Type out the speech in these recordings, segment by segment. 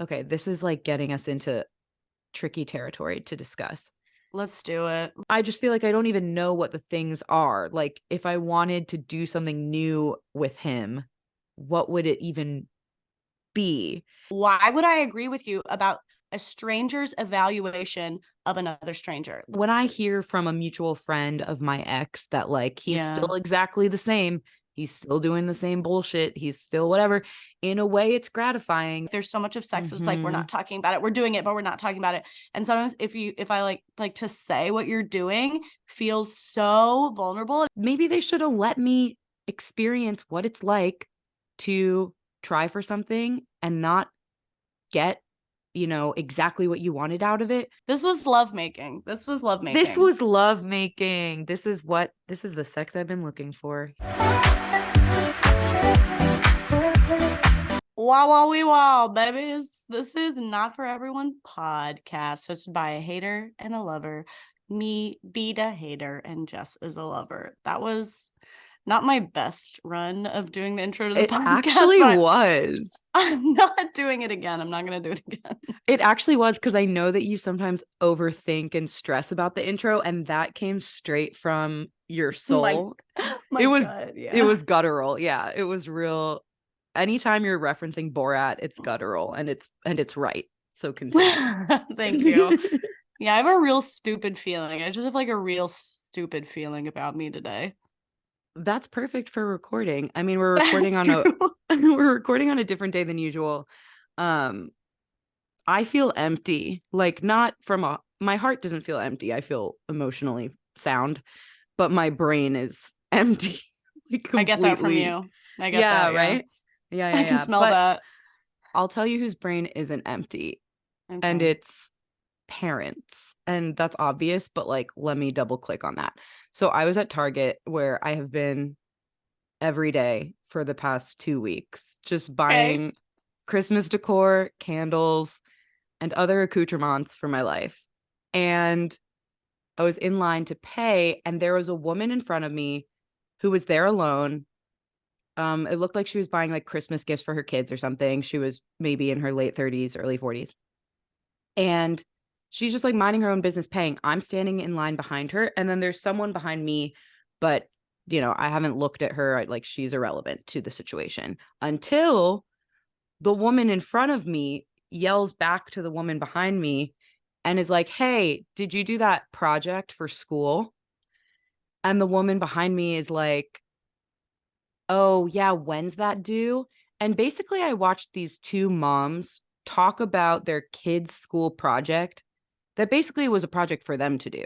Okay, this is like getting us into tricky territory to discuss. Let's do it. I just feel like I don't even know what the things are. Like, if I wanted to do something new with him, what would it even be? Why would I agree with you about a stranger's evaluation of another stranger? When I hear from a mutual friend of my ex that like he's Yeah. still exactly the same, he's still doing the same bullshit, he's still whatever, in a way it's gratifying. There's so much of sex that's like, we're Mm-hmm. not talking about it. We're doing it, but we're not talking about it. And sometimes if I like to say what you're doing feels so vulnerable. Maybe they should have let me experience what it's like to try for something and not get, exactly what you wanted out of it. This was lovemaking. This was lovemaking. This was lovemaking. This is the sex I've been looking for. Wow, wow, wee, wow, babies. This is Not For Everyone podcast, hosted by a hater and a lover. Me, be the hater, and Jess is a lover. That was not my best run of doing the intro to the podcast. Actually was. I'm not doing it again. I'm not going to do it again. It actually was, because I know that you sometimes overthink and stress about the intro, and that came straight from your soul. It was guttural. Yeah, it was real. Anytime you're referencing Borat, it's guttural, and it's right. So continue. Thank you. Yeah, I have a real stupid feeling. I just have like a real stupid feeling about me today. That's perfect for recording. I mean, we're recording we're recording on a different day than usual. I feel empty. Like, not from my heart doesn't feel empty. I feel emotionally sound, but my brain is empty. I get that from you. I get that. Yeah, right? Yeah. I can smell that. I'll tell you whose brain isn't empty. Okay. And it's parents. And that's obvious, but like, let me double click on that. So I was at Target, where I have been every day for the past 2 weeks, just buying Christmas decor, candles, and other accoutrements for my life. And I was in line to pay, and there was a woman in front of me who was there alone. It looked like she was buying like Christmas gifts for her kids or something. She was maybe in her late 30s, early 40s. And she's just like minding her own business paying. I'm standing in line behind her, and then there's someone behind me, but I haven't looked at her. Like, she's irrelevant to the situation until the woman in front of me yells back to the woman behind me and is like, "Hey, did you do that project for school?" And the woman behind me is like, "Oh, yeah, when's that due?" And basically, I watched these two moms talk about their kids' school project that basically was a project for them to do.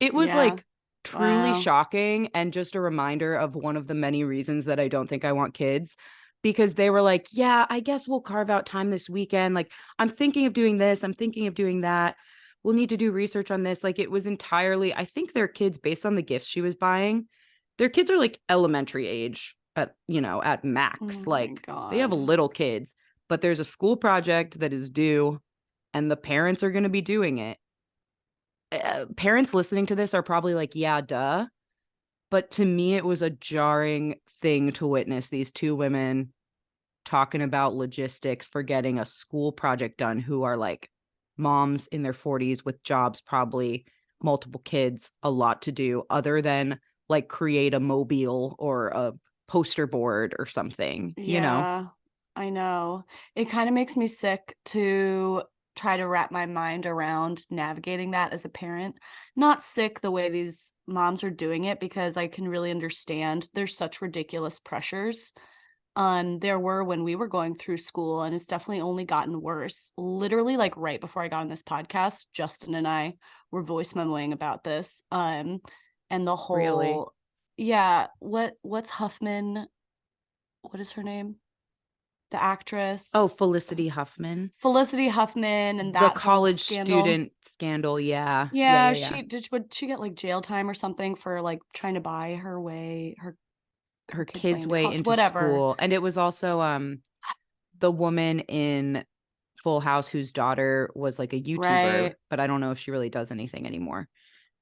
It was like truly shocking, and just a reminder of one of the many reasons that I don't think I want kids, because they were like, "Yeah, I guess we'll carve out time this weekend. Like, I'm thinking of doing this. I'm thinking of doing that. We'll need to do research on this." Like, it was entirely, I think their kids, based on the gifts she was buying, their kids are like elementary age at max. Like, they have little kids, but there's a school project that is due, and the parents are going to be doing it. Parents listening to this are probably like, "Yeah, duh." But to me, it was a jarring thing to witness these two women talking about logistics for getting a school project done, who are like moms in their 40s with jobs, probably multiple kids, a lot to do other than like create a mobile or a poster board or something, I know. It kind of makes me sick to try to wrap my mind around navigating that as a parent. Not sick the way these moms are doing it, because I can really understand there's such ridiculous pressures. There were when we were going through school, and it's definitely only gotten worse. Literally, like right before I got on this podcast, Justin and I were voice memoing about this. And the whole Really? Yeah, what's Huffman? What is her name? The actress. Oh, Felicity Huffman. Felicity Huffman, and The that whole college scandal. student scandal. Yeah. Yeah, would she get like jail time or something for like trying to buy her kids' way into school? And it was also the woman in Full House whose daughter was like a YouTuber, Right. but I don't know if she really does anything anymore.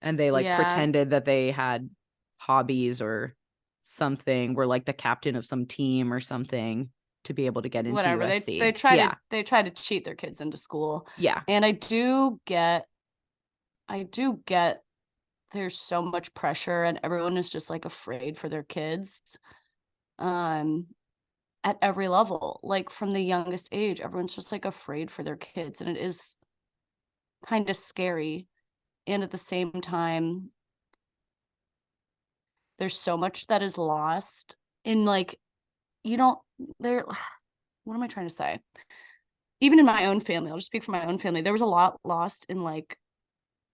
And they like pretended that they had hobbies or something, were like the captain of some team or something, to be able to get into whatever. USC. They try to cheat their kids into school. Yeah. And I do get there's so much pressure and everyone is just like afraid for their kids. At every level, like from the youngest age, everyone's just like afraid for their kids, and it is kind of scary. And at the same time, there's so much that is lost in like, what am I trying to say? Even in my own family, I'll just speak for my own family. There was a lot lost in like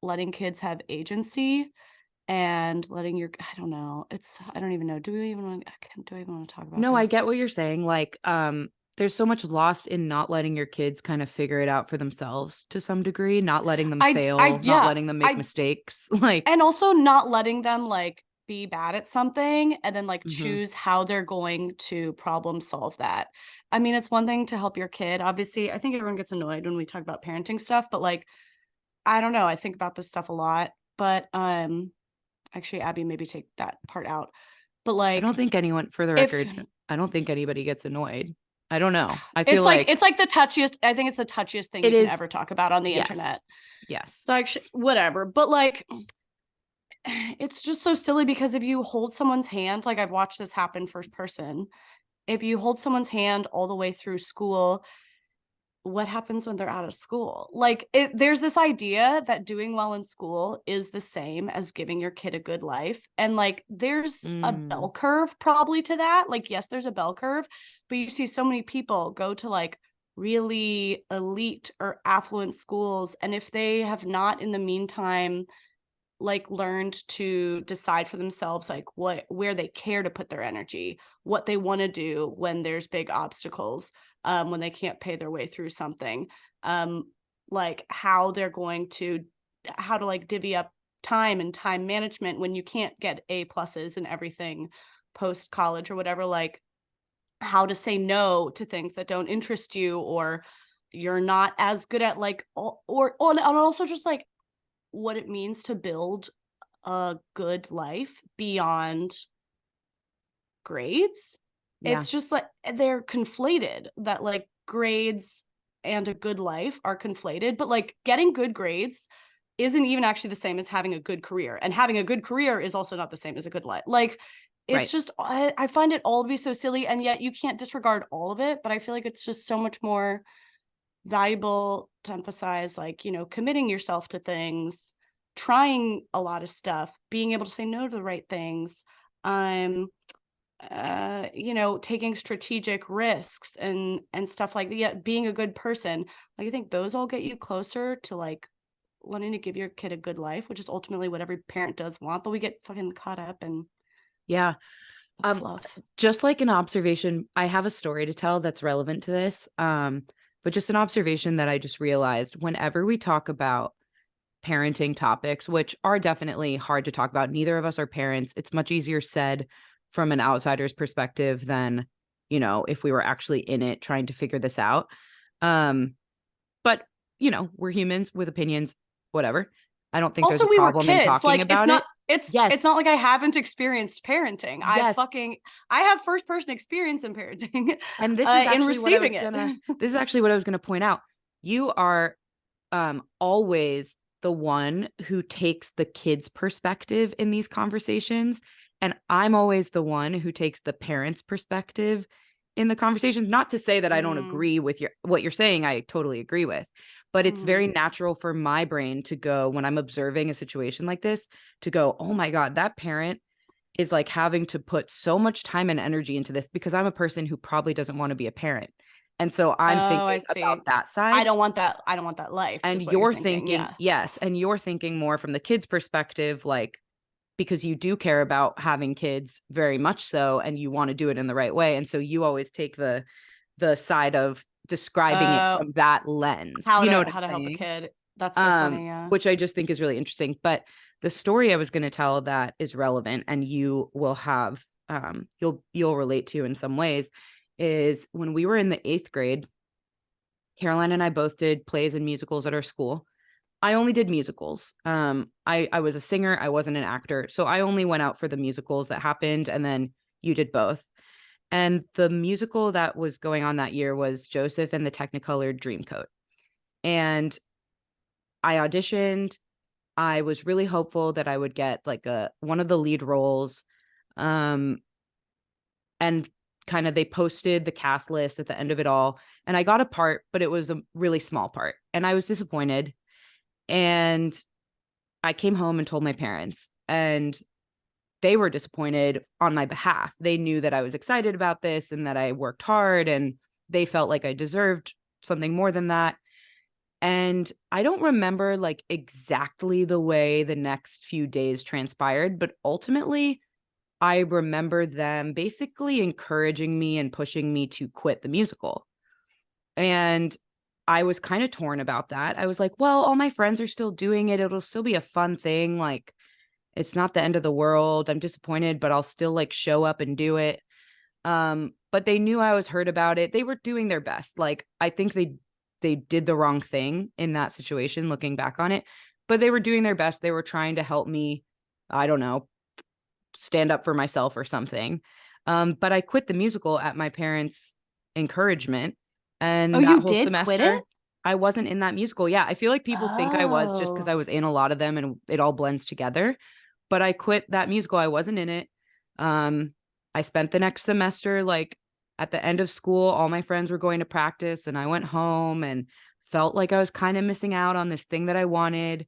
letting kids have agency and letting I don't know. I don't even know. Do I even want to talk about No, this? I get what you're saying. Like, there's so much lost in not letting your kids kind of figure it out for themselves to some degree, not letting them fail, not letting them make mistakes. Like, and also not letting them like be bad at something and then like choose how they're going to problem solve that. I mean, it's one thing to help your kid. Obviously, I think everyone gets annoyed when we talk about parenting stuff, but like, I don't know. I think about this stuff a lot, but actually, Abby, maybe take that part out. But like, I don't think anyone, for the record, I don't think anybody gets annoyed. I don't know. I feel like it's like the touchiest. I think it's the touchiest thing you can ever talk about on the internet. Yes. So actually, whatever. But like, it's just so silly because if you hold someone's hand, like I've watched this happen first person. If you hold someone's hand all the way through school, what happens when they're out of school? Like there's this idea that doing well in school is the same as giving your kid a good life. And like, there's a bell curve probably to that. Like, yes, there's a bell curve, but you see so many people go to like really elite or affluent schools. And if they have not in the meantime, like learned to decide for themselves, like where they care to put their energy, what they want to do when there's big obstacles, when they can't pay their way through something, like how to like divvy up time and time management when you can't get A+ and everything post college or whatever, like how to say no to things that don't interest you or you're not as good at, like, or and also just like what it means to build a good life beyond grades. Yeah. It's just like they're conflated, that like grades and a good life are conflated, but like getting good grades isn't even actually the same as having a good career, and having a good career is also not the same as a good life. Like it's just, I find it all to be so silly, and yet you can't disregard all of it, but I feel like it's just so much more valuable to emphasize, like, committing yourself to things, trying a lot of stuff, being able to say no to the right things, taking strategic risks and stuff like that. Yeah, being a good person. Like, I think those all get you closer to like wanting to give your kid a good life, which is ultimately what every parent does want, but we get fucking caught up in fluff. Just like an observation, I have a story to tell that's relevant to this. But just an observation that I just realized, whenever we talk about parenting topics, which are definitely hard to talk about, neither of us are parents. It's much easier said from an outsider's perspective than, if we were actually in it trying to figure this out. But, we're humans with opinions, whatever. I don't think also, there's a problem in talking like, about it. It's not like I haven't experienced parenting. Yes. I have first person experience in parenting. And this is actually this is actually what I was gonna point out. You are always the one who takes the kid's perspective in these conversations. And I'm always the one who takes the parent's perspective in the conversations. Not to say that I don't agree with what you're saying. I totally agree with. But it's very natural for my brain to go, when I'm observing a situation like this, to go, oh my God, that parent is like having to put so much time and energy into this, because I'm a person who probably doesn't want to be a parent. And so I'm thinking about that side. I don't want that life. And you're thinking, yes. And you're thinking more from the kid's perspective, like, because you do care about having kids very much so, and you want to do it in the right way. And so you always take the side of describing it from that lens. How to help a kid. That's so funny, yeah. Which I just think is really interesting. But the story I was going to tell that is relevant, and you will have, you'll relate to in some ways, is when we were in the 8th grade, Caroline and I both did plays and musicals at our school. I only did musicals. I was a singer. I wasn't an actor. So I only went out for the musicals that happened. And then you did both. And the musical that was going on that year was Joseph and the Technicolor Dreamcoat. And I auditioned. I was really hopeful that I would get like one of the lead roles. Um, and kind of they posted the cast list at the end of it all. And I got a part, but it was a really small part. And I was disappointed. And I came home and told my parents, and they were disappointed on my behalf. They knew that I was excited about this and that I worked hard, and they felt like I deserved something more than that. And I don't remember like exactly the way the next few days transpired, but ultimately I remember them basically encouraging me and pushing me to quit the musical. And I was kind of torn about that. I was like, well, all my friends are still doing it. It'll still be a fun thing. Like, it's not the end of the world. I'm disappointed, but I'll still like show up and do it. But they knew I was hurt about it. They were doing their best. Like, I think they did the wrong thing in that situation, looking back on it, but they were doing their best. They were trying to help me, I don't know, stand up for myself or something. But I quit the musical at my parents' encouragement. Oh, And that you whole did quit it? semester, I wasn't in that musical. Yeah, I feel like people think I was just because Oh. I was in a lot of them and it all blends together. But I quit that musical. I wasn't in it. Um, I spent the next semester like at the end of school, all my friends were going to practice, and I went home and felt like I was kind of missing out on this thing that I wanted.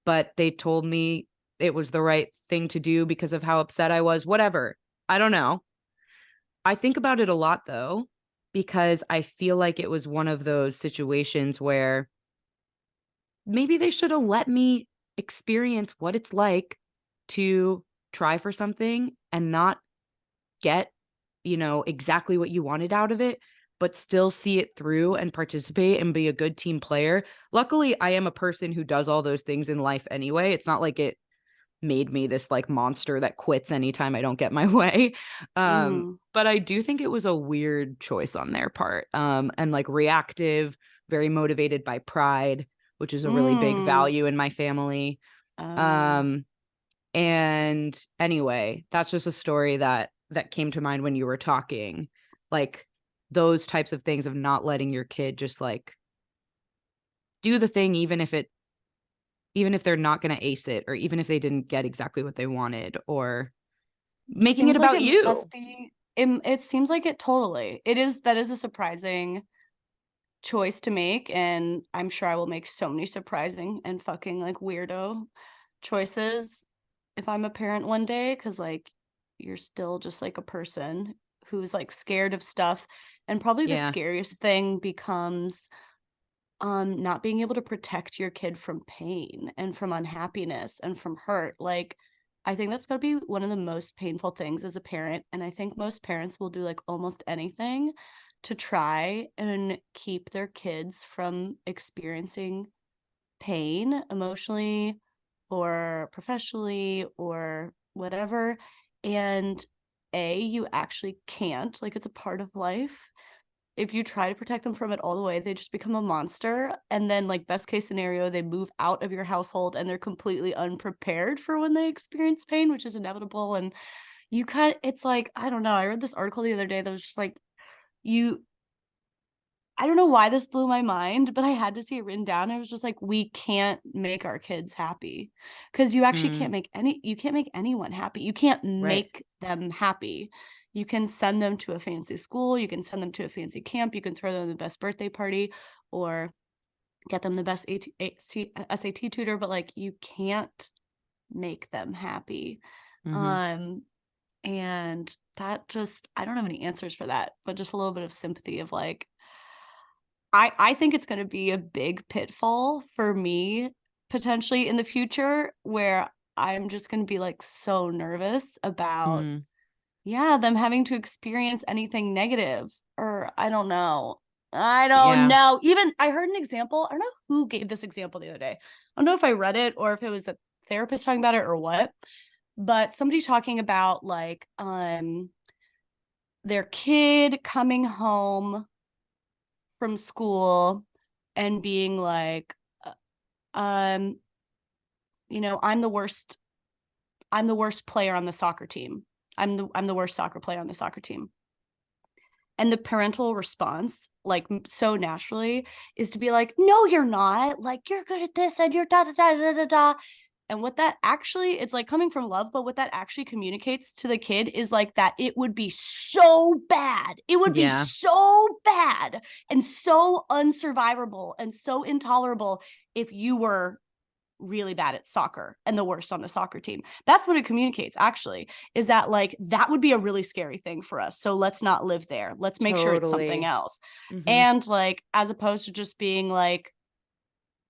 But they told me it was the right thing to do because of how upset I was. Whatever. I don't know. I think about it a lot though, because I feel like it was one of those situations where maybe they should have let me experience what it's like to try for something and not get, exactly what you wanted out of it, but still see it through and participate and be a good team player. Luckily, I am a person who does all those things in life anyway. It's not like it made me this like monster that quits anytime I don't get my way. Mm. But I do think it was a weird choice on their part. And like reactive, very motivated by pride, which is a really big Mm. value in my family. Oh. Um, and anyway, that's just a story that came to mind when you were talking. Like those types of things of not letting your kid just like do the thing, even if they're not going to ace it, or even if they didn't get exactly what they wanted, or making it Seems like about it you. must be it seems like it totally. That is a surprising choice to make, and I'm sure I will make so many surprising and fucking like weirdo choices if I'm a parent one day, because like you're still just like a person who's like scared of stuff, and probably the Yeah. scariest thing becomes not being able to protect your kid from pain and from unhappiness and from hurt. Like, I think that's going to be one of the most painful things as a parent, and I think most parents will do like almost anything to try and keep their kids from experiencing pain emotionally or professionally or whatever. And you actually can't. Like, it's a part of life. If you try to protect them from it all the way, they just become a monster. And then, like, best case scenario, they move out of your household and they're completely unprepared for when they experience pain, which is inevitable. And it's like, I don't know. I read this article the other day that was just like, you I don't know why this blew my mind, but I had to see it written down. It was just like, we can't make our kids happy, because you actually Mm, you can't make anyone happy. You can't right. make them happy. You can send them to a fancy school. You can send them to a fancy camp. You can throw them the best birthday party or get them the best SAT tutor, but like, you can't make them happy. Mm-hmm. Um, and that just, I don't have any answers for that, but just a little bit of sympathy of like, I think it's going to be a big pitfall for me potentially in the future, where I'm just going to be like so nervous about, Mm, yeah, them having to experience anything negative, or I don't know. I don't yeah. know. Even I heard an example. I don't know who gave this example the other day. I don't know if I read it or if it was a therapist talking about it or what, but somebody talking about like their kid coming home from school and being like, um, I'm the worst player on the soccer team. I'm the worst soccer player on the soccer team. And the parental response, like so naturally, is to be like, no, you're not. Like, you're good at this and you're da da da da da da. And what that actually, it's like coming from love, but what that actually communicates to the kid is like that it would be so bad. It would be so bad and so unsurvivable and so intolerable if you were really bad at soccer and the worst on the soccer team. That's what it communicates, actually, is that like that would be a really scary thing for us. So let's not live there. Let's make sure it's something else. And like, as opposed to just being like,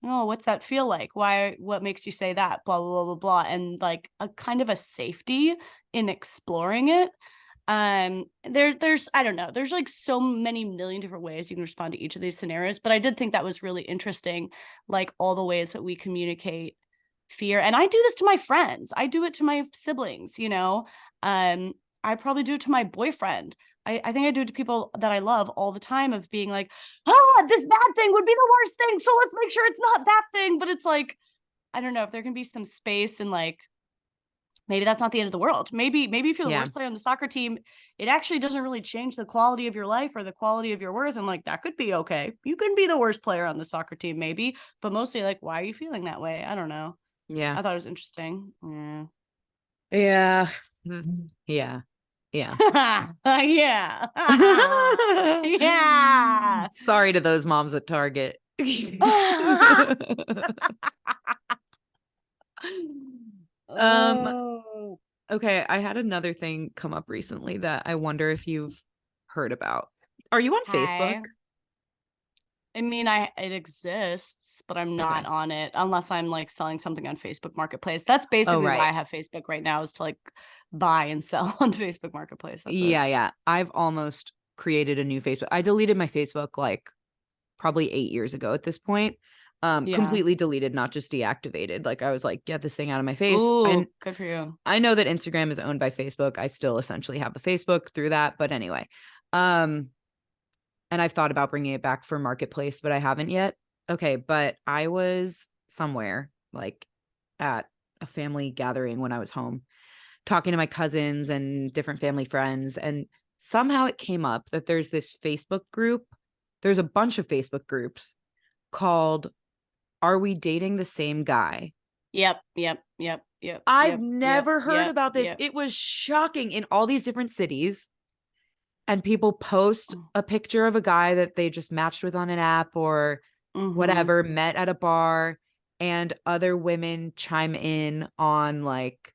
oh, what's that feel like? Why, what makes you say that? Blah, blah, blah, blah, blah. And like a kind of a safety in exploring it. There's I don't know, there's like so many million different ways you can respond to each of these scenarios, but I did think that was really interesting, like all the ways that we communicate fear. And I do this to my friends, I do it to my siblings, you know. I probably do it to my boyfriend. I think I do it to people that I love all the time, of being like, this bad thing would be the worst thing, so let's make sure it's not that thing. But it's like, I don't know if there can be some space and like, maybe that's not the end of the world. Maybe if you're the worst player on the soccer team, it actually doesn't really change the quality of your life or the quality of your worth. And like, that could be okay. You can be the worst player on the soccer team, maybe, but mostly like, why are you feeling that way? I don't know. Yeah. I thought it was interesting. Yeah. Yeah. Yeah. Yeah. Yeah. Yeah. Sorry to those moms at Target. Okay, I had another thing come up recently that I wonder if you've heard about. Are you on Facebook? I mean, it exists, but I'm not on it unless I'm like selling something on Facebook Marketplace. That's basically why I have Facebook right now, is to like buy and sell on Facebook Marketplace. That's yeah. I've almost created a new Facebook. I deleted my Facebook like probably 8 years ago at this point. Completely deleted, not just deactivated. Like, I was like, get this thing out of my face. Ooh, good for you. I know that Instagram is owned by Facebook. I still essentially have a Facebook through that. But anyway, and I've thought about bringing it back for Marketplace, but I haven't yet. Okay, but I was somewhere like at a family gathering when I was home, talking to my cousins and different family friends. And somehow it came up that there's this Facebook group. There's a bunch of Facebook groups called "Are We Dating the Same Guy?" Yep. I've never heard about this. It was shocking, in all these different cities. And people post a picture of a guy that they just matched with on an app or whatever, met at a bar, and other women chime in on like,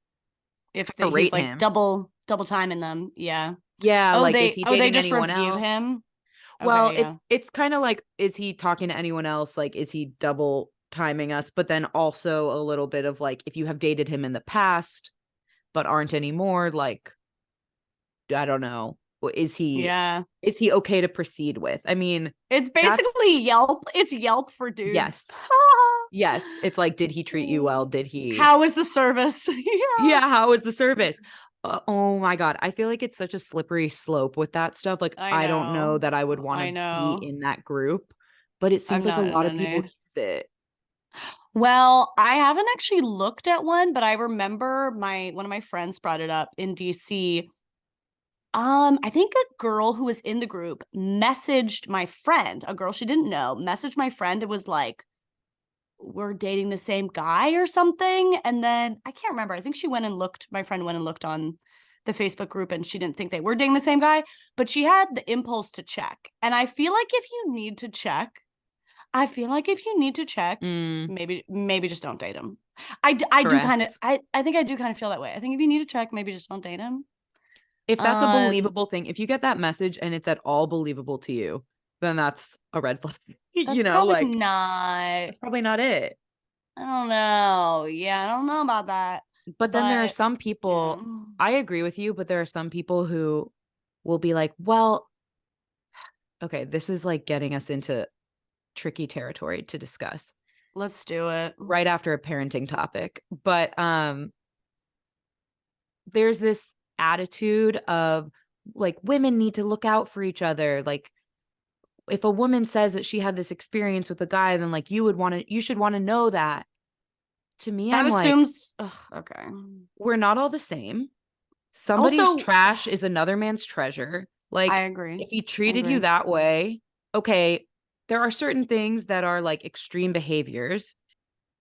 if he's like him. double timing them. Yeah. Like, is he dating they just anyone review else? Him? Well, okay, it's kind of like, is he talking to anyone else? Like, is he double timing us? But then also a little bit of like, if you have dated him in the past but aren't anymore, like, I don't know. Is he okay to proceed with? I mean, it's basically Yelp. It's Yelp for dudes. Yes. It's like, did he treat you well? How was the service? How was the service? Oh my God. I feel like it's such a slippery slope with that stuff. Like, I don't know that I would want to be in that group, but it seems like a lot of people use it. Well, I haven't actually looked at one, but I remember one of my friends brought it up in DC. I think a girl who was in the group messaged my friend, a girl she didn't know, messaged my friend. It was like, we're dating the same guy or something. And then I can't remember. I think my friend went and looked on the Facebook group, and she didn't think they were dating the same guy, but she had the impulse to check. And I feel like if you need to check, maybe just don't date him. I do kind of, I think I do kind of feel that way. I think if you need to check, maybe just don't date him. If that's a believable thing, if you get that message and it's at all believable to you, then that's a red flag. That's probably not it. I don't know. Yeah, I don't know about that. But then there are some people, I agree with you, but there are some people who will be like, well, okay, this is like getting us into tricky territory to discuss. Let's do it. Right after a parenting topic. But there's this attitude of like, women need to look out for each other. Like, if a woman says that she had this experience with a guy, then like, you should want to know that. To me, that assumes okay, we're not all the same. Somebody's trash is another man's treasure. I Like, agree. if he I treated you agree. that way, okay, there are certain things that are like extreme behaviors.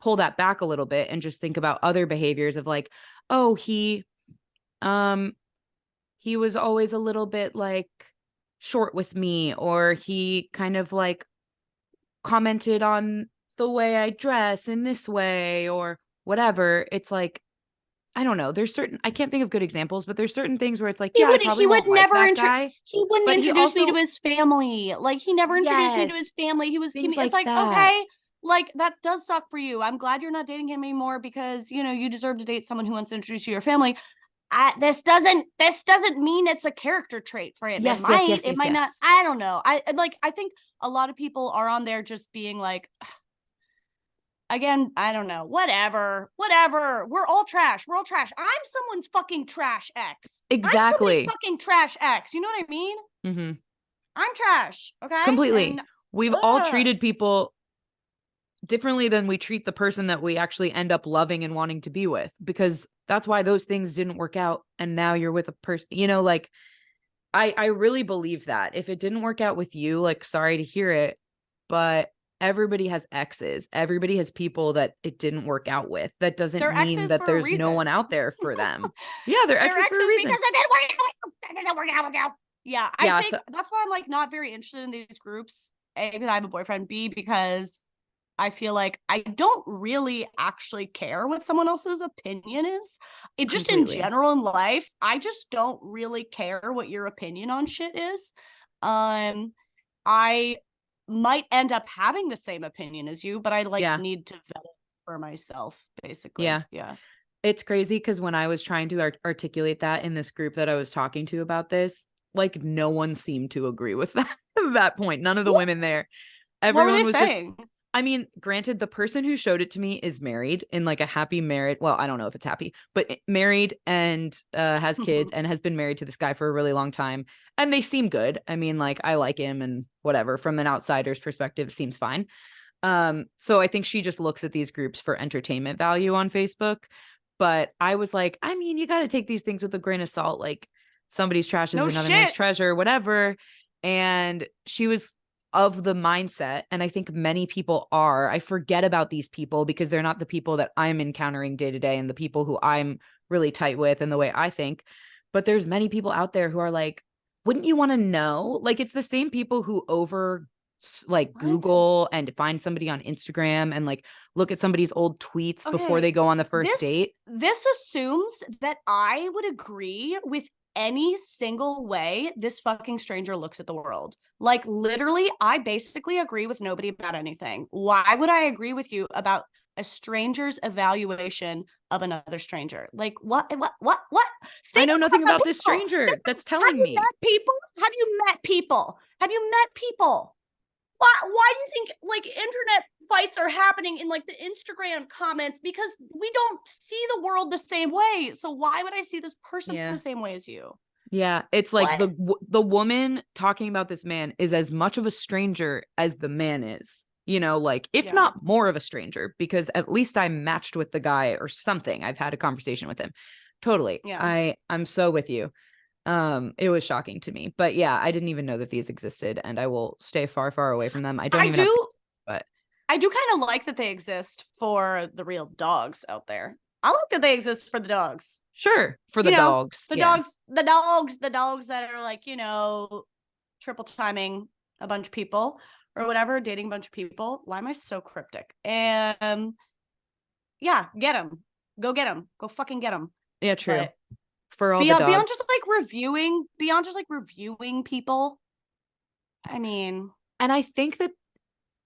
Pull that back a little bit and just think about other behaviors of like, oh, um he was always a little bit like short with me, or he kind of like commented on the way I dress in this way or whatever. It's like, I don't know. There's certain, I can't think of good examples, but there's certain things where it's like, yeah, I probably He would won't like never that guy, he wouldn't but he introduce me to also, his family. Like he never introduced me to his yes, family. He was things it's like like, that. okay, like that does suck for you. I'm glad you're not dating him anymore because, you know, you deserve to date someone who wants to introduce you to your family. This doesn't mean it's a character trait for him. Yes, yes, yes, It yes, might not. yes. I don't know. I think a lot of people are on there just being like, again, I don't know. Whatever. We're all trash. I'm someone's fucking trash ex. I'm somebody's Exactly. fucking trash ex. You know what I mean? Hmm. I'm trash. Okay. Completely. And We've all ugh. treated people differently than we treat the person that we actually end up loving and wanting to be with, because that's why those things didn't work out. And now you're with a person, like, I really believe that if it didn't work out with you, like, sorry to hear it, but everybody has exes. Everybody has people that it didn't work out with. That doesn't They're mean exes that for a there's no reason. one out there for them. Yeah, they're They're exes for a exes because reason. it didn't work out with you. Yeah. Yeah. So That's why I'm like not very interested in these groups. A, because I have a boyfriend. B, because I feel like I don't really actually care what someone else's opinion is. It just in completely. general in life, I just don't really care what your opinion on shit is. I might end up having the same opinion as you, but I like Yeah. need to vet it for myself, basically. Yeah. Yeah. It's crazy because when I was trying to articulate that in this group that I was talking to about this, like, no one seemed to agree with that that point. None of the What women there. what were Everyone they was just, saying? I mean, granted, the person who showed it to me is married in like a happy marriage. Well, I don't know if it's happy, but married and has kids and has been married to this guy for a really long time. And they seem good. I mean, like, I like him and whatever. From an outsider's perspective, seems fine. So I think she just looks at these groups for entertainment value on Facebook. But I was like, I mean, you got to take these things with a grain of salt. Like, somebody's trash is No another man's shit. treasure, whatever. And she was of the mindset, and I think many people are. I forget about these people because they're not the people that I'm encountering day to day and the people who I'm really tight with and the way I think. But there's many people out there who are like, wouldn't you want to know? Like, it's the same people who like What? Google and find somebody on Instagram and like look at somebody's old tweets before Okay. they go on the first This date. this assumes that I would agree with any single way this fucking stranger looks at the world. Like literally, I basically agree with nobody about anything. Why would I agree with you about a stranger's evaluation of another stranger? Like what? I Think know nothing about about this people. stranger that's Have telling you me. met people? Have you met people? Have you met people? Why do you think like internet fights are happening in like the Instagram comments? Because we don't see the world the same way. So why would I see this person Yeah. the same way as you? Yeah, it's like What? the woman talking about this man is as much of a stranger as the man is. Like, if Yeah. not more of a stranger, because at least I matched with the guy or something. I've had a conversation with him. Totally. Yeah. I'm so with you. It was shocking to me. But yeah, I didn't even know that these existed, and I will stay far, far away from them. I don't I even have do Facebook, but I do kind of like that they exist for the real dogs out there. I like that they exist for the dogs. sure, for the You know, dogs. Yeah. the dogs that are like, you know, triple timing a bunch of people or whatever, dating a bunch of people. Why am I so cryptic? And yeah, get them. Go get them. Go fucking get them. Yeah, true. But For all the beyond dogs. just like reviewing people, I mean, And I think that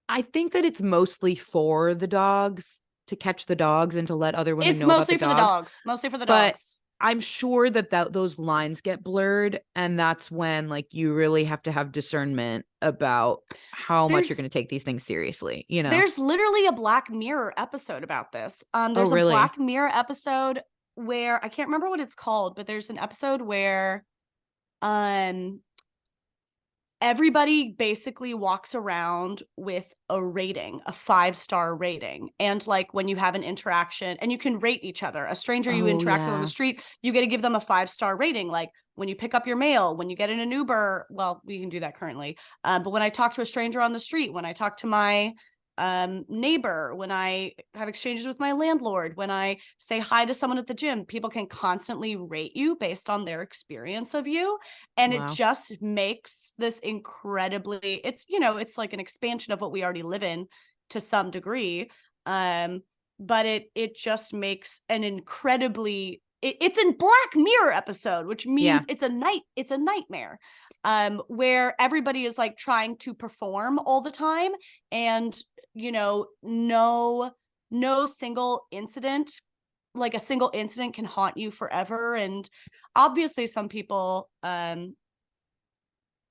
it's mostly for the dogs, to catch the dogs and to let other women it's know about the mostly for the dogs. dogs. Mostly for the But dogs. I'm sure that those lines get blurred, and that's when, like, you really have to have discernment about how much you're There's going to take these things seriously, there's literally a Black Mirror episode about this. Oh, There's a really? Black Mirror episode where I can't remember what it's called, but there's an episode where um everybody basically walks around with a rating, a 5-star rating. And like when you have an interaction, and you can rate each other, a stranger you interact with on the street, you get to give them a 5-star rating. Like when you pick up your mail, when you get in an Uber, well, we can do that currently. But when I talk to a stranger on the street, when I talk to my neighbor, when I have exchanges with my landlord, when I say hi to someone at the gym, people can constantly rate you based on their experience of you. And it just makes this incredibly, it's, you know, it's like an expansion of what we already live in to some degree. But it just makes an incredibly, it's a Black Mirror episode, which means it's a nightmare. Where everybody is like trying to perform all the time, and you know, no single incident, like a single incident can haunt you forever. And obviously some people, you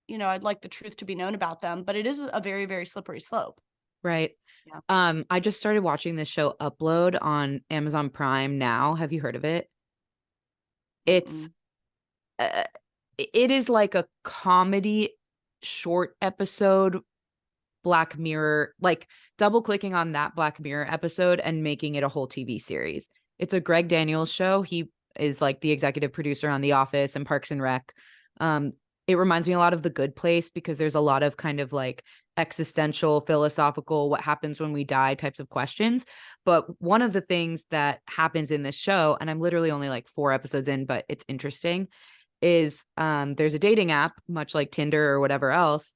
know, I'd like the truth to be known about them, but it is a very, very slippery slope. Right. Yeah. I just started watching this show Upload on Amazon Prime now. Have you heard of it? It's it is like a comedy short episode Black Mirror, like double clicking on that Black Mirror episode and making it a whole TV series. It's a Greg Daniels show. He is like the executive producer on The Office and Parks and Rec. It reminds me a lot of The Good Place because there's a lot of kind of like existential, philosophical, what happens when we die types of questions. But one of the things that happens in this show, and I'm literally only like 4 episodes in, but it's interesting, is there's a dating app, much like Tinder or whatever else.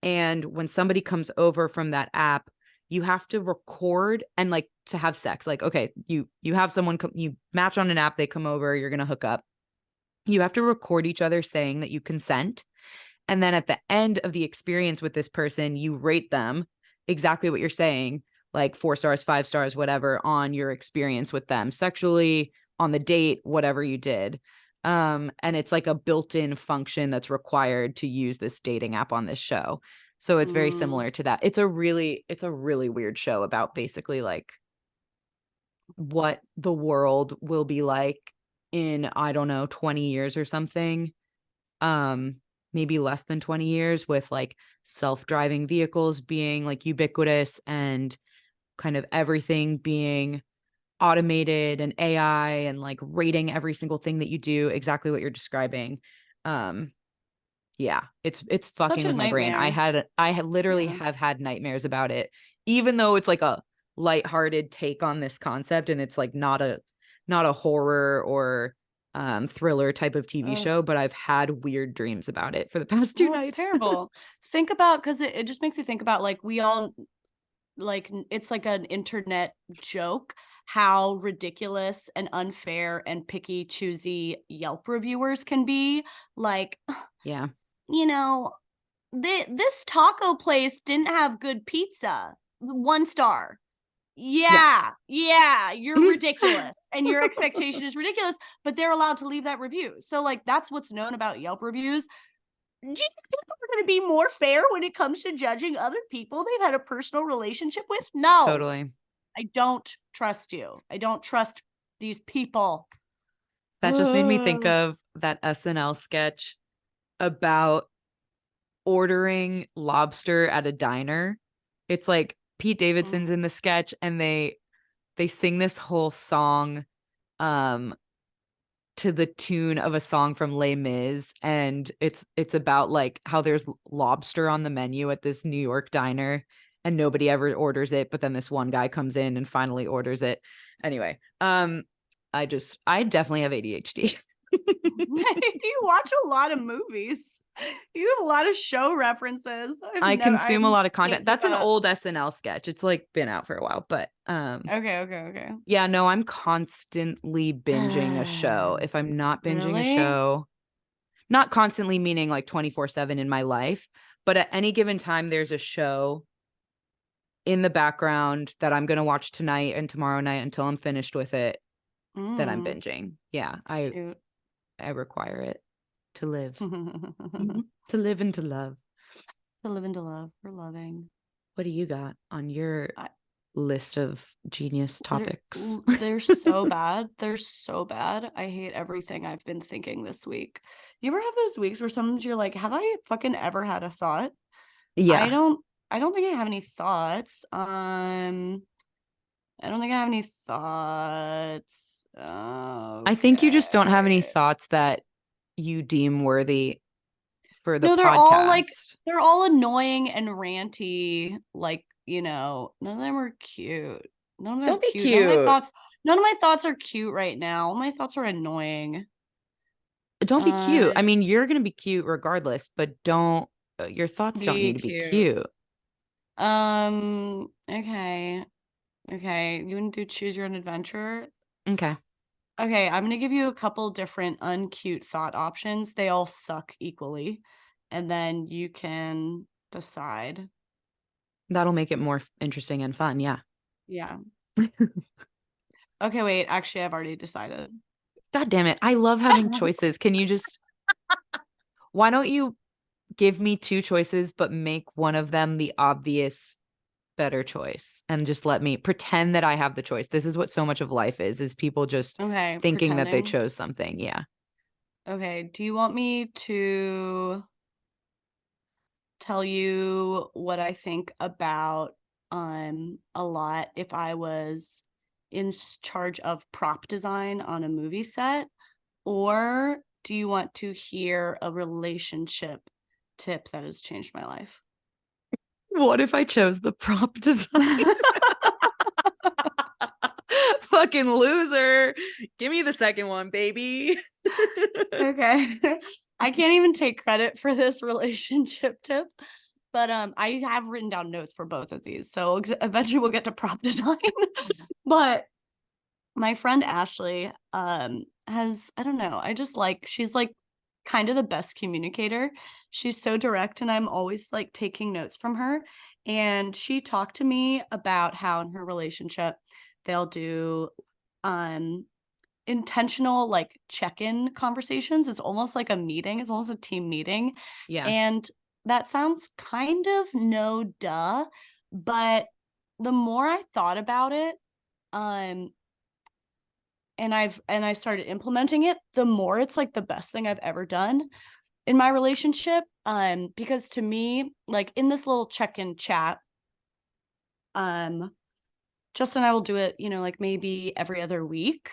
And when somebody comes over from that app, you have to record and like to have sex. Like, okay, you have someone, you match on an app, they come over, you're going to hook up. You have to record each other saying that you consent. And then at the end of the experience with this person, you rate them exactly what you're saying, like 4 stars, 5 stars, whatever, on your experience with them sexually, on the date, whatever you did. And it's like a built-in function that's required to use this dating app on this show. So it's very similar to that. It's a really weird show about basically like what the world will be like in, I don't know, 20 years or something. Maybe less than 20 years, with like self-driving vehicles being like ubiquitous and kind of everything being automated and AI and like rating every single thing that you do exactly what you're describing. Yeah, it's fucking with my brain. I had literally have had nightmares about it, even though it's like a lighthearted take on this concept and it's like not a horror or thriller type of TV show, but I've had weird dreams about it for the past 2 nights. It's terrible. Think about, because it just makes you think about like we all, like it's like an internet joke how ridiculous and unfair and picky choosy Yelp reviewers can be. Like, yeah, you know, this taco place didn't have good pizza, 1 star. Yeah, you're ridiculous and your expectation is ridiculous, but they're allowed to leave that review. So like that's what's known about Yelp reviews. Do you think people are going to be more fair when it comes to judging other people they've had a personal relationship with? No. Totally. I don't trust you. I don't trust these people. That just made me think of that SNL sketch about ordering lobster at a diner. It's like Pete Davidson's in the sketch and they sing this whole song to the tune of a song from Les Mis, and it's about like how there's lobster on the menu at this New York diner and nobody ever orders it, but then this one guy comes in and finally orders it. Anyway, I definitely have ADHD. You watch a lot of movies. You have a lot of show references. I consume a lot of content. That's an old SNL sketch. It's like been out for a while, but okay. Yeah, no, I'm constantly binging a show. If I'm not binging a show, not constantly meaning like 24/7 in my life, but at any given time there's a show in the background that I'm going to watch tonight and tomorrow night until I'm finished with it that I'm binging. Yeah, I require it to live. To live and to love. To live and to love. We're loving. What do you got on your list of genius topics. They're so bad. They're so bad. I hate everything I've been thinking this week. You ever have those weeks where sometimes you're like, have I fucking ever had a thought? I Yeah. don't think I have any thoughts. I don't think I have any thoughts. I think you just don't have any Okay. thoughts that you deem worthy for the No, podcast. they're all annoying and ranty. Like, none of them are cute. None of them are Don't be cute. cute. None of my thoughts are cute right now. All my thoughts are annoying. Don't be cute. I Um, mean, you're going to be cute regardless, but don't, your thoughts don't need be to be cute. cute. Okay. Okay. You want to do choose your own adventure? Okay. Okay, I'm gonna give you a couple different uncute thought options. They all suck equally, and then you can decide. That'll make it more interesting and fun. Yeah. Yeah. Okay, wait. Actually, I've already decided. God damn it. I love having choices. Can you just, why don't you give me two choices, but make one of them the obvious better choice and just let me pretend that I have the choice. This is what so much of life is people just Okay, thinking that they pretending. chose something. Yeah. Okay, do you want me to tell you what I think about a lot if I was in charge of prop design on a movie set? Or do you want to hear a relationship tip that has changed my life? What if I chose the prop design? Fucking loser. Give me the second one, baby. Okay. I can't even take credit for this relationship tip, but I have written down notes for both of these. So eventually we'll get to prop design. But my friend Ashley has, I don't know, I just like, she's like kind of the best communicator. She's so direct and I'm always like taking notes from her. And she talked to me about how in her relationship they'll do um intentional like check-in conversations. It's almost like a meeting. It's almost a team meeting. Yeah. And that sounds kind of no duh, but the more I thought about it, um I started implementing it, the more it's like the best thing I've ever done in my relationship. Because to me, like in this little check-in chat, um, Justin and I will do it, like maybe every other week.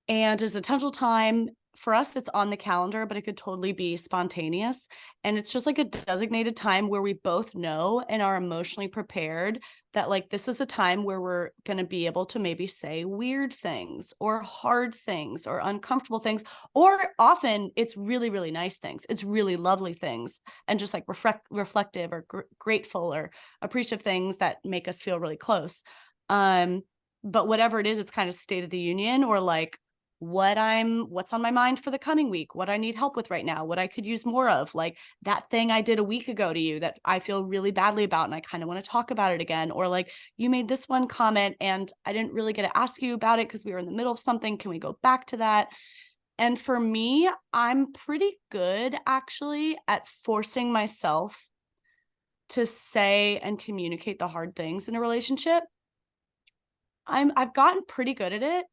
And as a potential time for us, it's on the calendar, but it could totally be spontaneous. And it's just like a designated time where we both know and are emotionally prepared that like this is a time where we're going to be able to maybe say weird things or hard things or uncomfortable things. Or often it's really, really nice things. It's really lovely things and just like reflective or grateful or appreciative things that make us feel really close. But whatever it is, it's kind of state of the union or like what's on my mind for the coming week, what I need help with right now, what I could use more of, like that thing I did a week ago to you that I feel really badly about and I kind of want to talk about it again, or like you made this one comment and I didn't really get to ask you about it because we were in the middle of something. Can we go back to that? And for me, I'm pretty good actually at forcing myself to say and communicate the hard things in a relationship. I've gotten pretty good at it.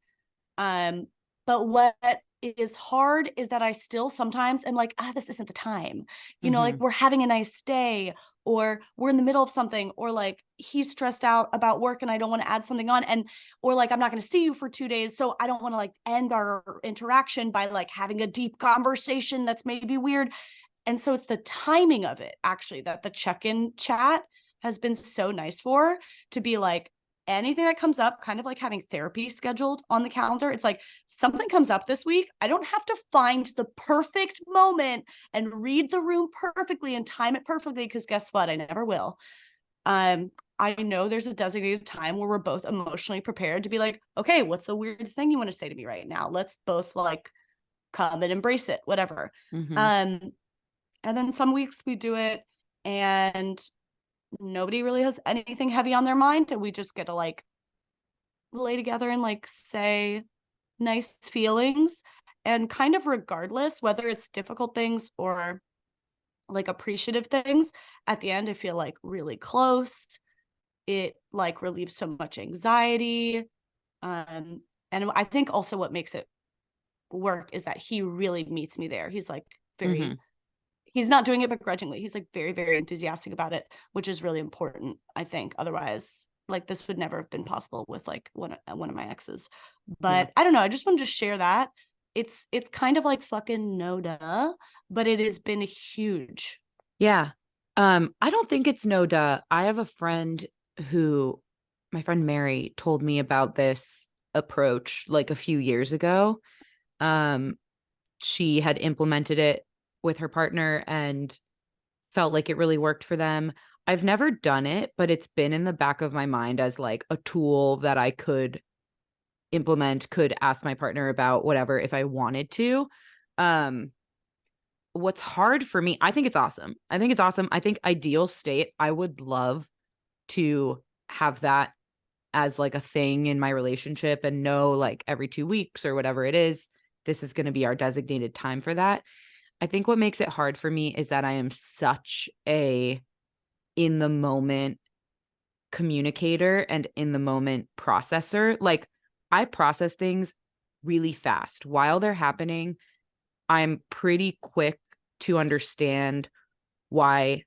Um, but what is hard is that I still sometimes am like, this isn't the time. Like we're having a nice day, or we're in the middle of something, or like he's stressed out about work and I don't want to add something on. Or like, I'm not going to see you for 2 days. So I don't want to like end our interaction by like having a deep conversation that's maybe weird. And so it's the timing of it actually that the check-in chat has been so nice for, to be like, anything that comes up, kind of like having therapy scheduled on the calendar. It's like something comes up this week. I don't have to find the perfect moment and read the room perfectly and time it perfectly, because guess what? I never will. I know there's a designated time where we're both emotionally prepared to be like, okay, what's the weird thing you want to say to me right now? Let's both like come and embrace it, whatever. Mm-hmm. And then some weeks we do it and nobody really has anything heavy on their mind, and we just get to like lay together and like say nice feelings. And kind of regardless whether it's difficult things or like appreciative things, at the end I feel like really close it like relieves so much anxiety. And I think also what makes it work is that he really meets me there. He's like very, he's not doing it begrudgingly. He's like very, very enthusiastic about it, which is really important, I think. Otherwise, like this would never have been possible with like one of my exes. But I don't know. I just wanted to share that. It's kind of like fucking no duh, but it has been huge. Yeah. I don't think it's no duh. I have a friend who, my friend Mary, told me about this approach like a few years ago. She had implemented it with her partner and felt like it really worked for them. I've never done it, but it's been in the back of my mind as like a tool that I could implement, could ask my partner about, whatever, if I wanted to. What's hard for me, I think it's awesome. I think it's awesome. I think ideal state, I would love to have that as like a thing in my relationship and know like every 2 weeks or whatever it is, this is going to be our designated time for that. I think what makes it hard for me is that I am such a in the moment communicator and in the moment processor. Like I process things really fast while they're happening. I'm pretty quick to understand why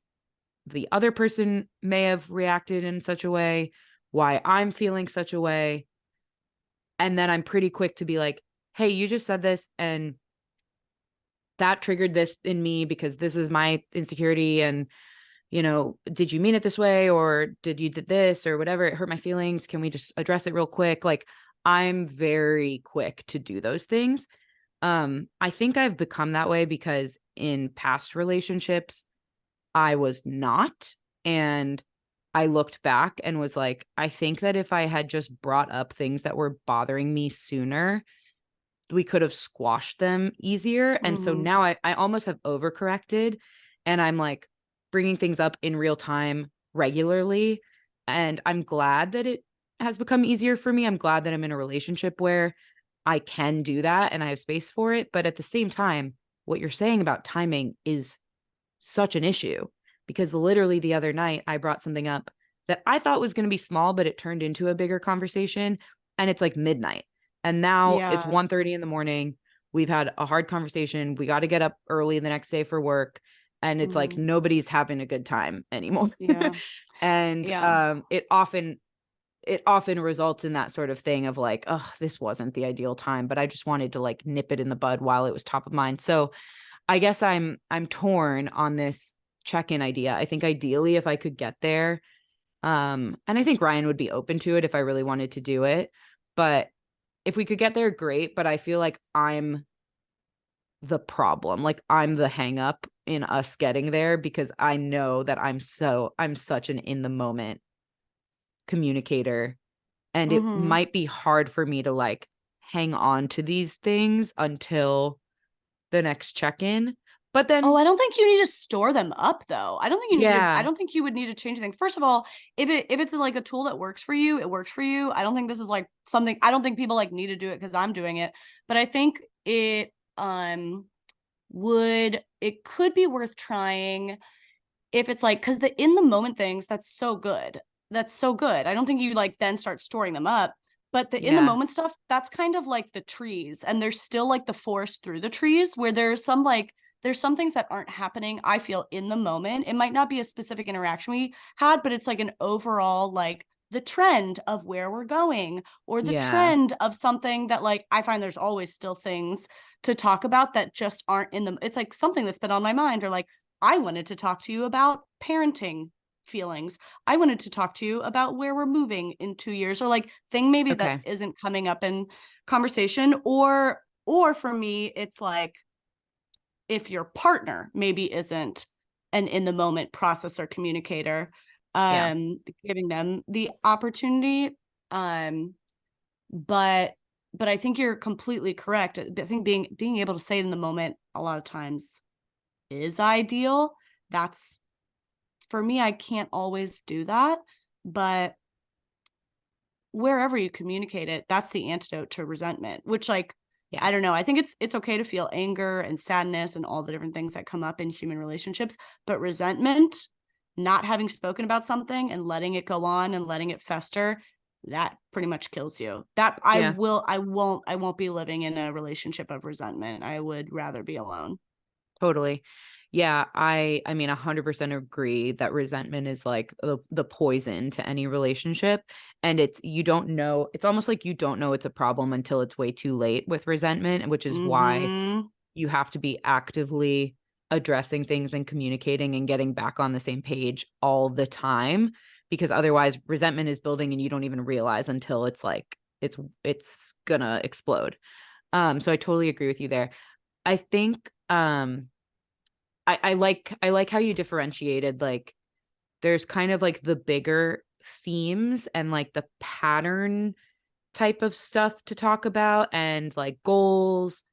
the other person may have reacted in such a way, why I'm feeling such a way. And then I'm pretty quick to be like, hey, you just said this and that triggered this in me because this is my insecurity. And, you know, did you mean it this way? Or did you did this or whatever? It hurt my feelings. Can we just address it real quick? Like I'm very quick to do those things. I think I've become that way because in past relationships, I was not. And I looked back and was like, I think that if I had just brought up things that were bothering me sooner, we could have squashed them easier. And so now I almost have overcorrected and I'm like bringing things up in real time regularly. And I'm glad that it has become easier for me. I'm glad that I'm in a relationship where I can do that and I have space for it. But at the same time, what you're saying about timing is such an issue because literally the other night I brought something up that I thought was going to be small, but it turned into a bigger conversation. And it's like midnight. And now it's 1:30 in the morning. We've had a hard conversation. We got to get up early the next day for work. And it's like nobody's having a good time anymore. And it often results in that sort of thing of like, oh, this wasn't the ideal time, but I just wanted to like nip it in the bud while it was top of mind. So I guess I'm torn on this check-in idea. I think ideally if I could get there, and I think Ryan would be open to it if I really wanted to do it. But if we could get there, great. But I feel like I'm the problem. Like I'm the hang up in us getting there because I know that I'm such an in the moment communicator. And it might be hard for me to like hang on to these things until the next check-in. But then I don't think you need to store them up though. I don't think you need to, I don't think you would need to change anything. First of all, if it's like a tool that works for you, it works for you. I don't think this is like something, I don't think people like need to do it because I'm doing it. But I think it it could be worth trying if it's like, because the in the moment things, that's so good. That's so good. I don't think you like then start storing them up. But the in the moment stuff, that's kind of like the trees. And there's still like the forest through the trees where there's some things that aren't happening, I feel, in the moment. It might not be a specific interaction we had, but it's like an overall, like the trend of where we're going or the trend of something that like, I find there's always still things to talk about that just aren't in them. It's like something that's been on my mind or like, I wanted to talk to you about parenting feelings. I wanted to talk to you about where we're moving in 2 years or like thing maybe that isn't coming up in conversation or for me, it's like, if your partner maybe isn't an in the moment processor communicator, giving them the opportunity. But I think you're completely correct. I think being able to say it in the moment a lot of times is ideal. That's for me, I can't always do that, but wherever you communicate it, that's the antidote to resentment, which like, I don't know. I think it's okay to feel anger and sadness and all the different things that come up in human relationships, but resentment not having spoken about something and letting it go on and letting it fester, that pretty much kills you. That I Yeah. won't be living in a relationship of resentment. I would rather be alone. Totally. Yeah, I mean 100% agree that resentment is like the poison to any relationship, and you don't know, it's almost like you don't know it's a problem until it's way too late with resentment, which is why Mm-hmm. you have to be actively addressing things and communicating and getting back on the same page all the time, because otherwise resentment is building and you don't even realize until it's like it's gonna explode. So I totally agree with you there. I think I like how you differentiated, like there's kind of like the bigger themes and like the pattern type of stuff to talk about, and like goals.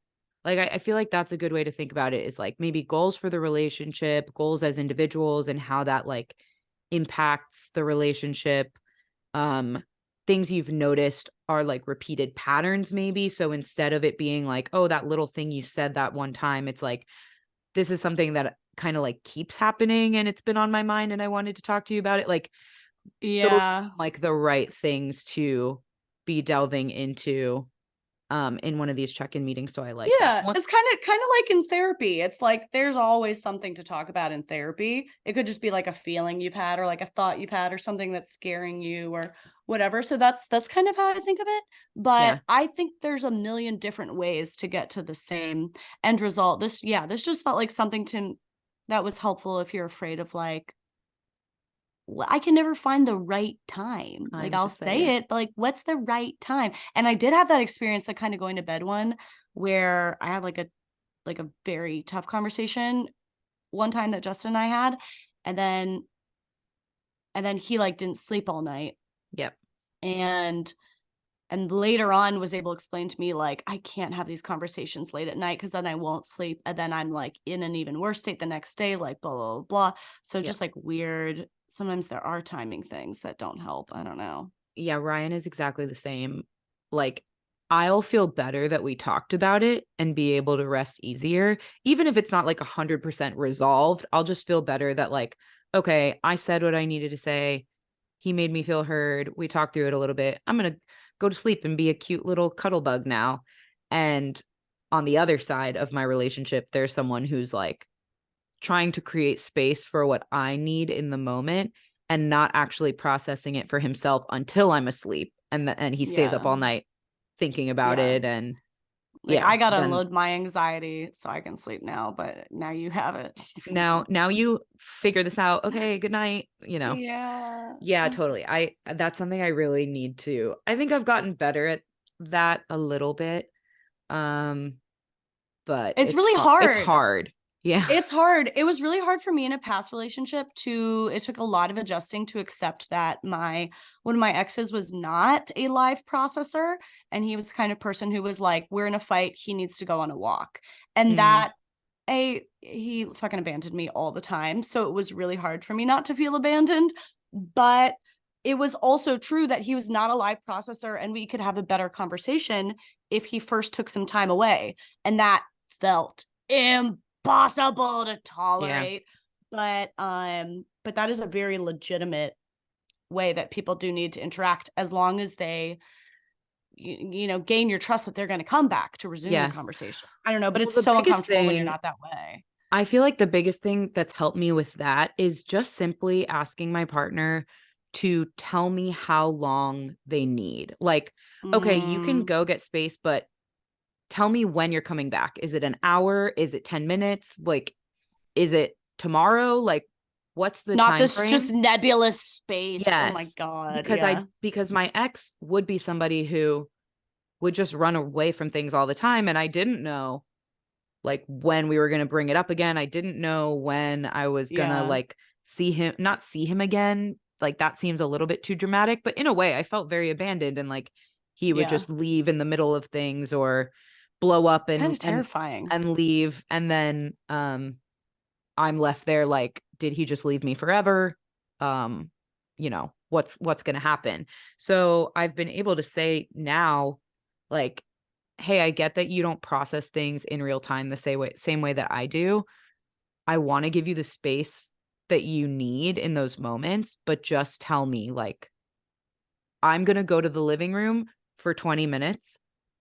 Like I feel like that's a good way to think about it, is like maybe goals for the relationship, goals as individuals, and how that like impacts the relationship. um Things you've noticed are like repeated patterns maybe, so instead of it being like, oh, that little thing you said that one time, it's like, this is something that kind of like keeps happening and it's been on my mind and I wanted to talk to you about it. Like those Yeah. like the right things to be delving into in one of these check-in meetings. So I like that Yeah, one. it's kind of like in therapy. It's like there's always something to talk about in therapy. It could just be like a feeling you've had or like a thought you've had or something that's scaring you or whatever. So that's kind of how I think of it. But Yeah. I think there's a million different ways to get to the same end result. This just felt like something to that was helpful if you're afraid of like I can never find the right time. Like Time I'll to say it. say it, but like what's the right time? And I did have that experience, like kind of going to bed one where I had like a very tough conversation one time that Justin and I had, and then he like didn't sleep all night, Yep. and later on was able to explain to me like I can't have these conversations late at night because then I won't sleep, and then I'm like in an even worse state the next day, like blah blah blah. So Yep. just like weird. Sometimes there are timing things that don't help. I don't know. Yeah, Ryan is exactly the same. Like, I'll feel better that we talked about it and be able to rest easier. Even if it's not like 100% resolved, I'll just feel better that, like, okay, I said what I needed to say. He made me feel heard. We talked through it a little bit. I'm going to go to sleep and be a cute little cuddle bug now. And on the other side of my relationship, there's someone who's like trying to create space for what I need in the moment and not actually processing it for himself until I'm asleep. And he stays up Yeah. all night thinking about Yeah. it. And Like yeah, I gotta then unload my anxiety so I can sleep now, but now you have it. now you figure this out. Okay, good night. Yeah. Yeah, totally. That's something I really need to. I think I've gotten better at that a little bit. Um, but It's it's really hard. It's hard. hard. Yeah. It's hard. It was really hard for me in a past relationship it took a lot of adjusting to accept that one of my exes was not a live processor. And he was the kind of person who was like, we're in a fight, he needs to go on a walk. And Mm, he fucking abandoned me all the time. So it was really hard for me not to feel abandoned. But it was also true that he was not a live processor and we could have a better conversation if he first took some time away. And that felt impossible to yeah. tolerate. But that is a very legitimate way that people do need to interact, as long as they gain your trust that they're going to come back to resume the Yes. conversation. I don't know, but Well, it's the so biggest uncomfortable when you're thing, not that way. I feel like the biggest thing that's helped me with that is just simply asking my partner to tell me how long they need. Like, okay, you can Mm, go get space, but tell me when you're coming back. Is it an hour? Is it 10 minutes? Like, is it tomorrow? Like, what's the not time this frame? just nebulous space. Oh my Yes. God. Because Yeah. my ex would be somebody who would just run away from things all the time, and I didn't know like when we were going to bring it up again. I didn't know when I was going to Yeah. like not see him again. Like that seems a little bit too dramatic, but in a way I felt very abandoned, and like he would Yeah. just leave in the middle of things or blow up It's kind and of terrifying. leave, and then I'm left there like, did he just leave me forever? Um what's going to happen? So I've been able to say now, like, hey, I get that you don't process things in real time the same way that I do. I want to give you the space that you need in those moments, but just tell me, like, I'm going to go to the living room for 20 minutes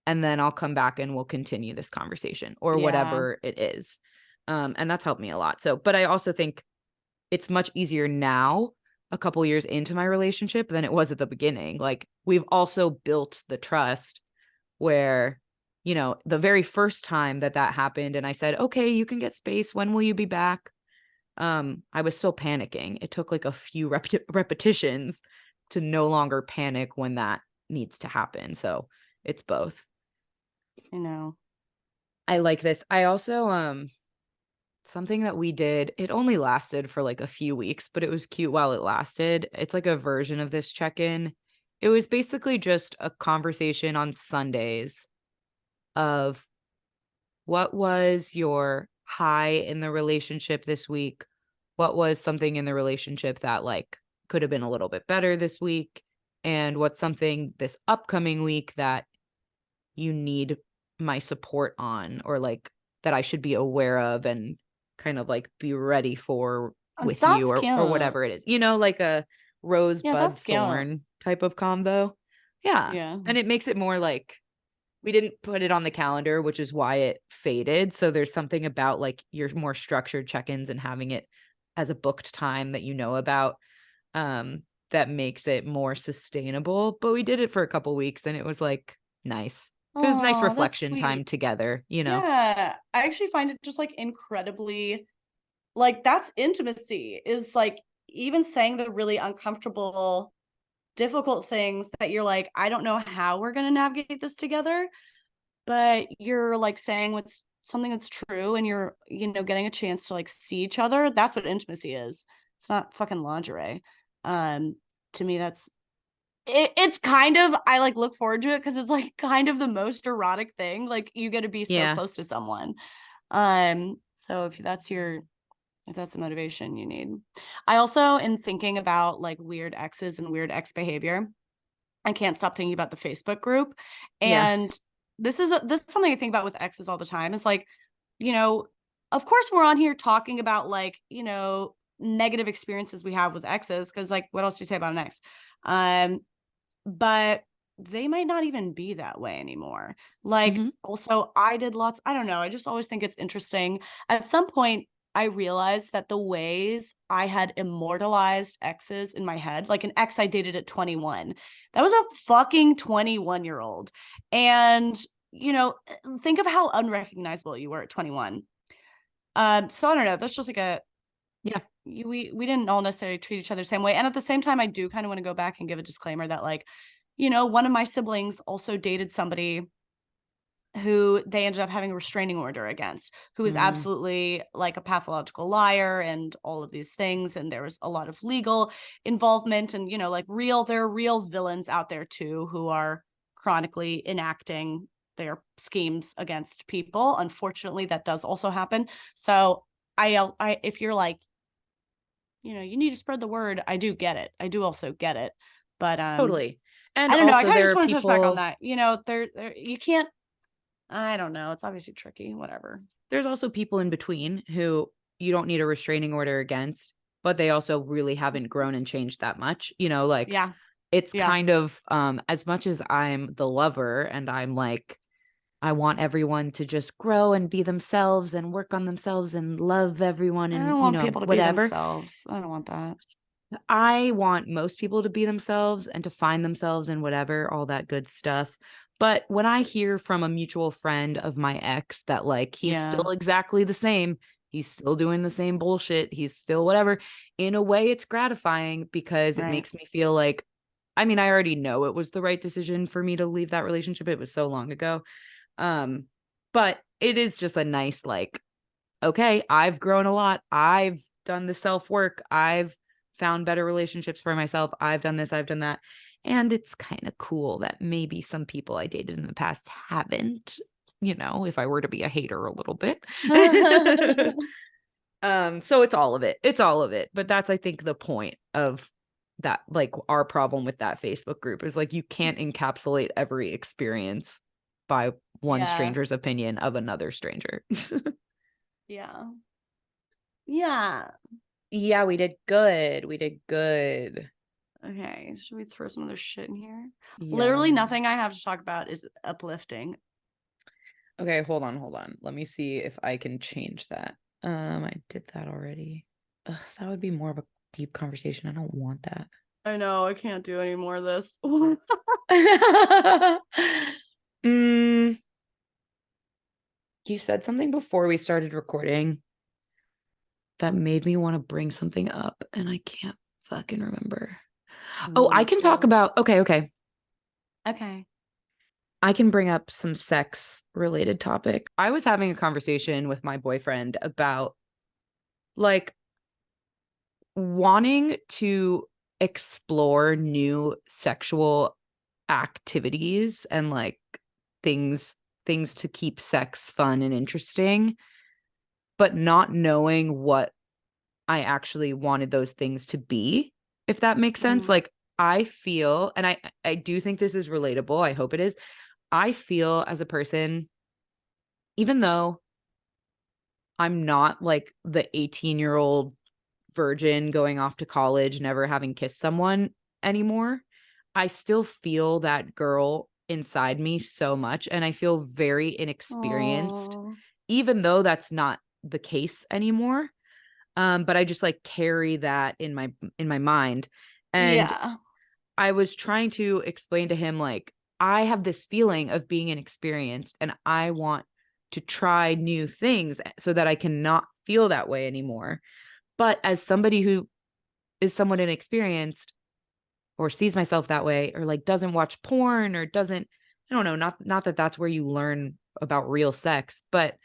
and then I'll come back and we'll continue this conversation or whatever it is. And that's helped me a lot. So, but I also think it's much easier now, a couple years into my relationship, than it was at the beginning. Like, we've also built the trust where, you know, the very first time that happened and I said, okay, you can get space. When will you be back? I was still panicking. It took like a few repetitions to no longer panic when that needs to happen. So it's both. I know. I like this. I also, something that we did, it only lasted for like a few weeks, but it was cute while it lasted. It's like a version of this check-in. It was basically just a conversation on Sundays of what was your high in the relationship this week? What was something in the relationship that like could have been a little bit better this week? And what's something this upcoming week that you need my support on, or like that I should be aware of and kind of like be ready for with That's you, or cute. whatever it is, you know, like a Yeah, rosebud that's cute. thorn type of combo. Yeah. Yeah. And it makes it more like, we didn't put it on the calendar, which is why it faded. So there's something about like your more structured check-ins and having it as a booked time that you know about, that makes it more sustainable. But we did it for a couple weeks and it was like nice. It was nice Oh, that's reflection time sweet. together, you know? Yeah. I actually find it just like incredibly, like, that's intimacy, is like even saying the really uncomfortable, difficult things that you're like, I don't know how we're going to navigate this together, but you're like saying what's something that's true, and you're, you know, getting a chance to like see each other. That's what intimacy is. It's not fucking lingerie. To me, that's it's kind of, I like look forward to it because it's like kind of the most erotic thing. Like, you get to be so Yeah. close to someone. So if that's the motivation you need. I also, in thinking about like weird exes and weird ex behavior, I can't stop thinking about the Facebook group. Yeah. And this is something I think about with exes all the time. Is like, you know, of course we're on here talking about like, you know, negative experiences we have with exes, because like, what else do you say about an ex? But they might not even be that way anymore. Like, Mm-hmm. also, I did lots, I don't know, I just always think it's interesting. At some point, I realized that the ways I had immortalized exes in my head, like an ex I dated at 21, that was a fucking 21-year-old. And, you know, think of how unrecognizable you were at 21. So I don't know, that's just like a, Yeah. we didn't all necessarily treat each other the same way. And at the same time, I do kind of want to go back and give a disclaimer that, like, you know, one of my siblings also dated somebody who they ended up having a restraining order against, who is Mm. absolutely like a pathological liar and all of these things. And there was a lot of legal involvement, and, you know, like there are real villains out there too who are chronically enacting their schemes against people. Unfortunately, that does also happen. So if you're like, you know, you need to spread the word, I do get it. I do also get it. But Totally. And I don't know. I also kind of there just are want to touch back on people, that. You know, there you can't, I don't know. It's obviously tricky. Whatever. there's also people in between who you don't need a restraining order against, but they also really haven't grown and changed that much. You know, like, Yeah. it's Yeah. kind of, as much as I'm the lover and I'm like, I want everyone to just grow and be themselves and work on themselves and love everyone I and, don't you want know, people to be whatever. themselves. I don't want that. I want most people to be themselves and to find themselves in whatever, all that good stuff. But when I hear from a mutual friend of my ex that like he's Yeah. still exactly the same, he's still doing the same bullshit, he's still whatever, in a way it's gratifying because it Right. makes me feel like, I mean, I already know it was the right decision for me to leave that relationship. It was so long ago. But it is just a nice, like, okay, I've grown a lot. I've done the self-work. I've found better relationships for myself. I've done this, I've done that. And it's kind of cool that maybe some people I dated in the past haven't, you know, if I were to be a hater a little bit. So it's all of it. It's all of it. But that's, I think, the point of that, like, our problem with that Facebook group is like you can't encapsulate every experience by one Yeah. stranger's opinion of another stranger. Yeah. Yeah. Yeah, we did good. We did good. Okay, should we throw some other shit in here? Yeah. Literally nothing I have to talk about is uplifting. Okay, hold on. Let me see if I can change that. I did that already. Ugh, that would be more of a deep conversation. I don't want that. I know, I can't do any more of this. mm, you said something before we started recording that made me want to bring something up, and I can't fucking remember. Oh, I can talk about, okay. Okay. I can bring up some sex related topic. I was having a conversation with my boyfriend about like wanting to explore new sexual activities and like things to keep sex fun and interesting, but not knowing what I actually wanted those things to be, if that makes sense. Like I feel, and I do think this is relatable. I hope it is. I feel as a person, even though I'm not like the 18-year-old virgin going off to college, never having kissed someone anymore, I still feel that girl inside me so much. And I feel very inexperienced, Aww. even though that's not the case anymore. But I just like carry that in my mind. And Yeah. I was trying to explain to him, like, I have this feeling of being inexperienced and I want to try new things so that I cannot feel that way anymore. But as somebody who is somewhat inexperienced or sees myself that way, or like doesn't watch porn or doesn't, I don't know, not that that's where you learn about real sex, but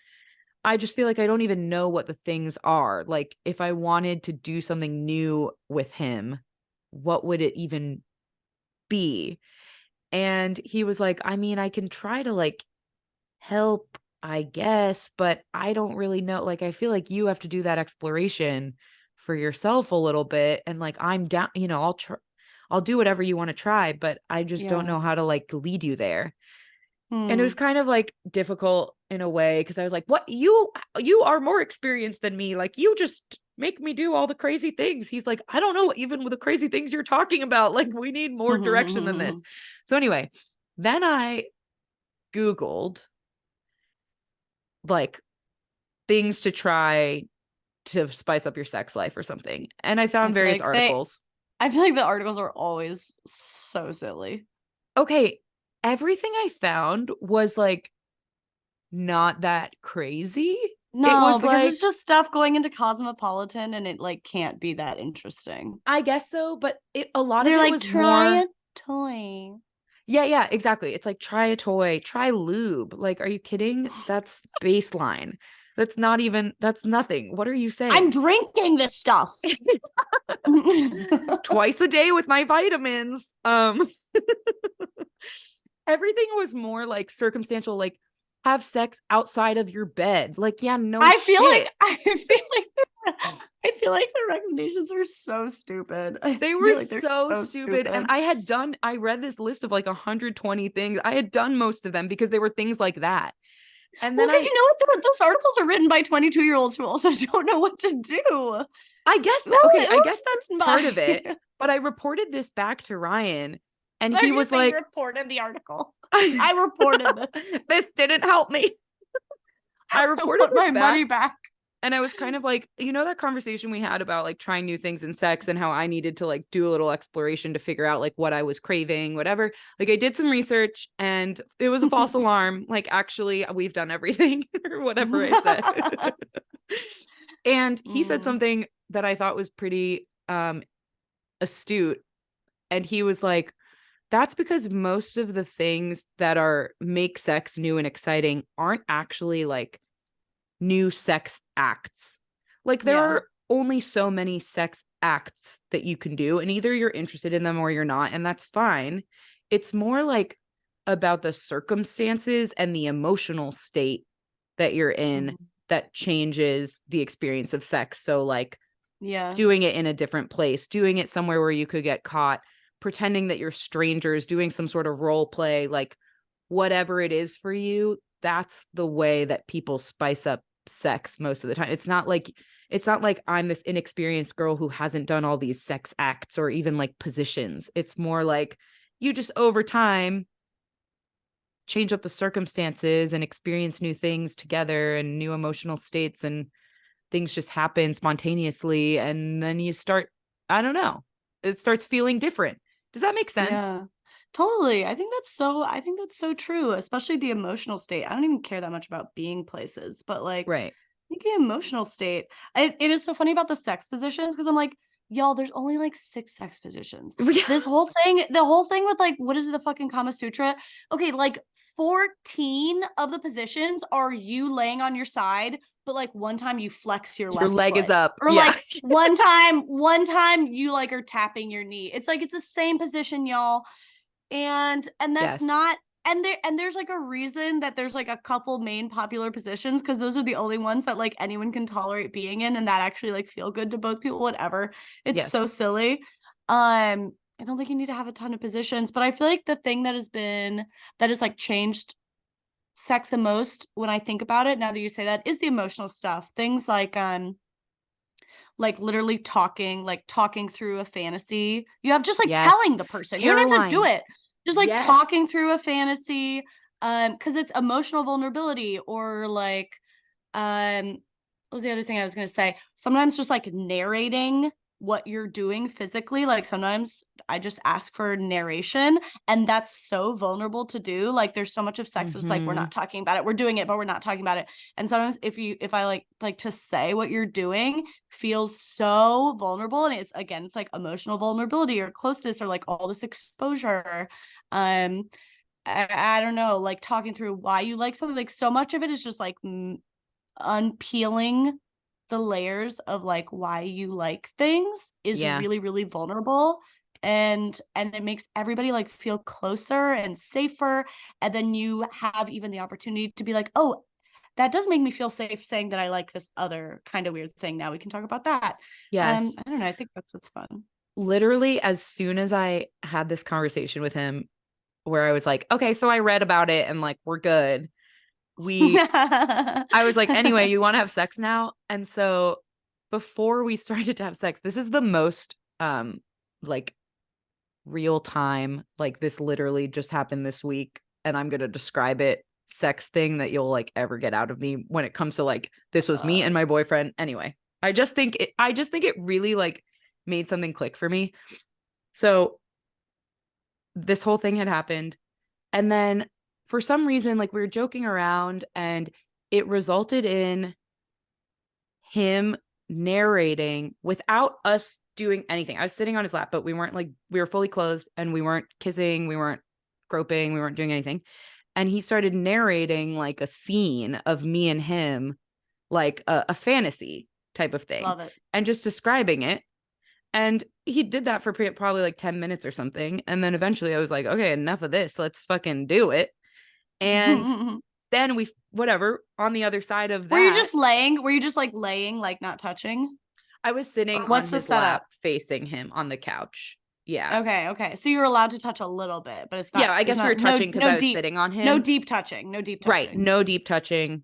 I just feel like I don't even know what the things are. Like if I wanted to do something new with him, what would it even be? And he was like, I mean, I can try to like help, I guess, but I don't really know. Like, I feel like you have to do that exploration for yourself a little bit. And like, I'm down, I'll try, I'll do whatever you want to try, but I just don't Yeah. know how to like lead you there. And it was kind of like difficult in a way because I was like, what, you are more experienced than me. Like, you just make me do all the crazy things. He's like, I don't know even with the crazy things you're talking about. Like, we need more direction than this. So anyway, then I Googled like things to try to spice up your sex life or something. And I found various articles. I feel like the articles are always so silly. Okay, everything I found was like not that crazy. It No, was because like, it's just stuff going into Cosmopolitan and it like can't be that interesting. I guess so, but a lot of They're it like, was try more. a toy. Yeah, exactly. It's like try a toy, try lube. Like, are you kidding? That's baseline. That's nothing. What are you I'm saying? drinking this stuff. Twice a day with my vitamins. Everything was more like circumstantial, like have sex outside of your bed. Like, yeah, no shit. I feel like the recommendations are so stupid. I They were feel like they're so so stupid. And stupid. I read this list of like 120 things. I had done most of them because they were things like that. And Well, then because you know what? Those articles are written by 22-year-olds who also don't know what to do. I guess Who, that, okay, I who guess that's part of it. by? But I reported this back to Ryan and They're he gonna was say you like, reported the article. I reported this. this didn't help me. I I reported want this my back money back. and I was kind of like, that conversation we had about like trying new things in sex and how I needed to like do a little exploration to figure out like what I was craving, whatever. Like I did some research and it was a false alarm. Like actually we've done everything or whatever I said. And he said something that I thought was pretty astute. And he was like, that's because most of the things that are make sex new and exciting aren't actually like new sex acts. Like there Yeah. are only so many sex acts that you can do, and either you're interested in them or you're not, and that's fine. It's more like about the circumstances and the emotional state that you're in that changes the experience of sex. So like Yeah. doing it in a different place, doing it somewhere where you could get caught, pretending that you're strangers, doing some sort of role play, like whatever it is for you, that's the way that people spice up sex most of the time. It's not like It's not like I'm this inexperienced girl who hasn't done all these sex acts or even like positions. It's more like you just over time change up the circumstances and experience new things together and new emotional states, and things just happen spontaneously. And then you start, I don't know, it starts feeling different. Does that make sense? Yeah. Totally. I think that's so true, especially the emotional state. I don't even care that much about being places, but like Right. I think the emotional state. It is so funny about the sex positions because I'm like, y'all, there's only like 6 sex positions. The whole thing with like, what is it, the fucking Kama Sutra? Okay, like 14 of the positions are you laying on your side, but like one time you flex your Your left leg is foot. up. Or Yeah. like one time you like are tapping your knee. It's like it's the same position, y'all. And that's Yes. not there's like a reason that there's like a couple main popular positions because those are the only ones that like anyone can tolerate being in and that actually like feel good to both people, whatever. It's Yes. so silly. I don't think you need to have a ton of positions, but I feel like the thing that has like changed sex the most when I think about it, now that you say that, is the emotional stuff. Things like literally talking through a fantasy. You have just like Yes. telling the person. You don't have to do Caroline. it. Just like Yes. talking through a fantasy because it's emotional vulnerability or like what was the other thing I was going to say? Sometimes just like narrating what you're doing physically. Like sometimes I just ask for narration and that's so vulnerable to do. Like there's so much of sex that's like we're Mm-hmm. not talking about it. We're doing it, but we're not talking about it. And sometimes if I like to say what you're doing feels so vulnerable and it's like emotional vulnerability or closeness or like all this exposure. Um I don't know, like talking through why you like something, like so much of it is just like unpeeling the layers of like why you like things is Yeah. really really vulnerable, and it makes everybody like feel closer and safer, and then you have even the opportunity to be like, oh, that does make me feel safe saying that I like this other kind of weird thing. Now we can talk about that. Yes. I don't know, I think that's what's fun. Literally, as soon as I had this conversation with him, where I was like, okay, so I read about it and like, we're good. I was like, anyway, you want to have sex now? And so before we started to have sex, this is the most like real time, like this literally just happened this week, and I'm gonna describe it, sex thing that you'll like ever get out of me when it comes to like this was me and my boyfriend. Anyway, I just think it really like made something click for me. So this whole thing had happened, and then for some reason, like we were joking around, and it resulted in him narrating without us doing anything. I was sitting on his lap, but we weren't like, we were fully clothed and we weren't kissing, we weren't groping, we weren't doing anything. And he started narrating like a scene of me and him, like a fantasy type of thing, Love it. and just describing it. And he did that for probably like 10 minutes or something. And then eventually I was like, okay, enough of this. Let's fucking do it. And then we, whatever, on the other side of that, Were you just like laying, like not touching? I was Or sitting on what's the his lap setup? facing him on the couch. Yeah. Okay. So you're allowed to touch a little bit, but Yeah, I it's guess we were not no touching because no I was deep sitting on no him. deep touching. No deep Right. touching. No deep touching.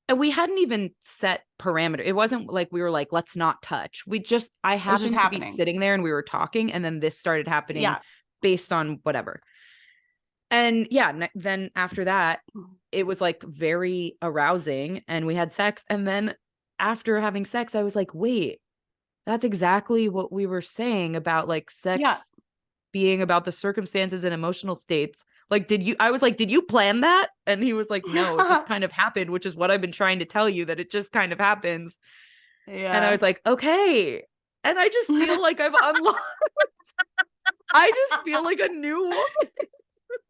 And we hadn't even set parameter. It wasn't like we were like, let's not touch. I It was just happened to be happening. sitting there and we were talking, and then this started happening Yeah. based on whatever. And yeah, then after that, it was like very arousing and we had sex. And then after having sex, I was like, wait, that's exactly what we were saying about like Yeah. sex being about the circumstances and emotional states. Like, I was like, did you plan that? And he was like, no, it just kind of happened, which is what I've been trying to tell you, that it just kind of happens. And I Yeah. was like, okay. And I just feel like I've unlocked, I just feel like a new woman.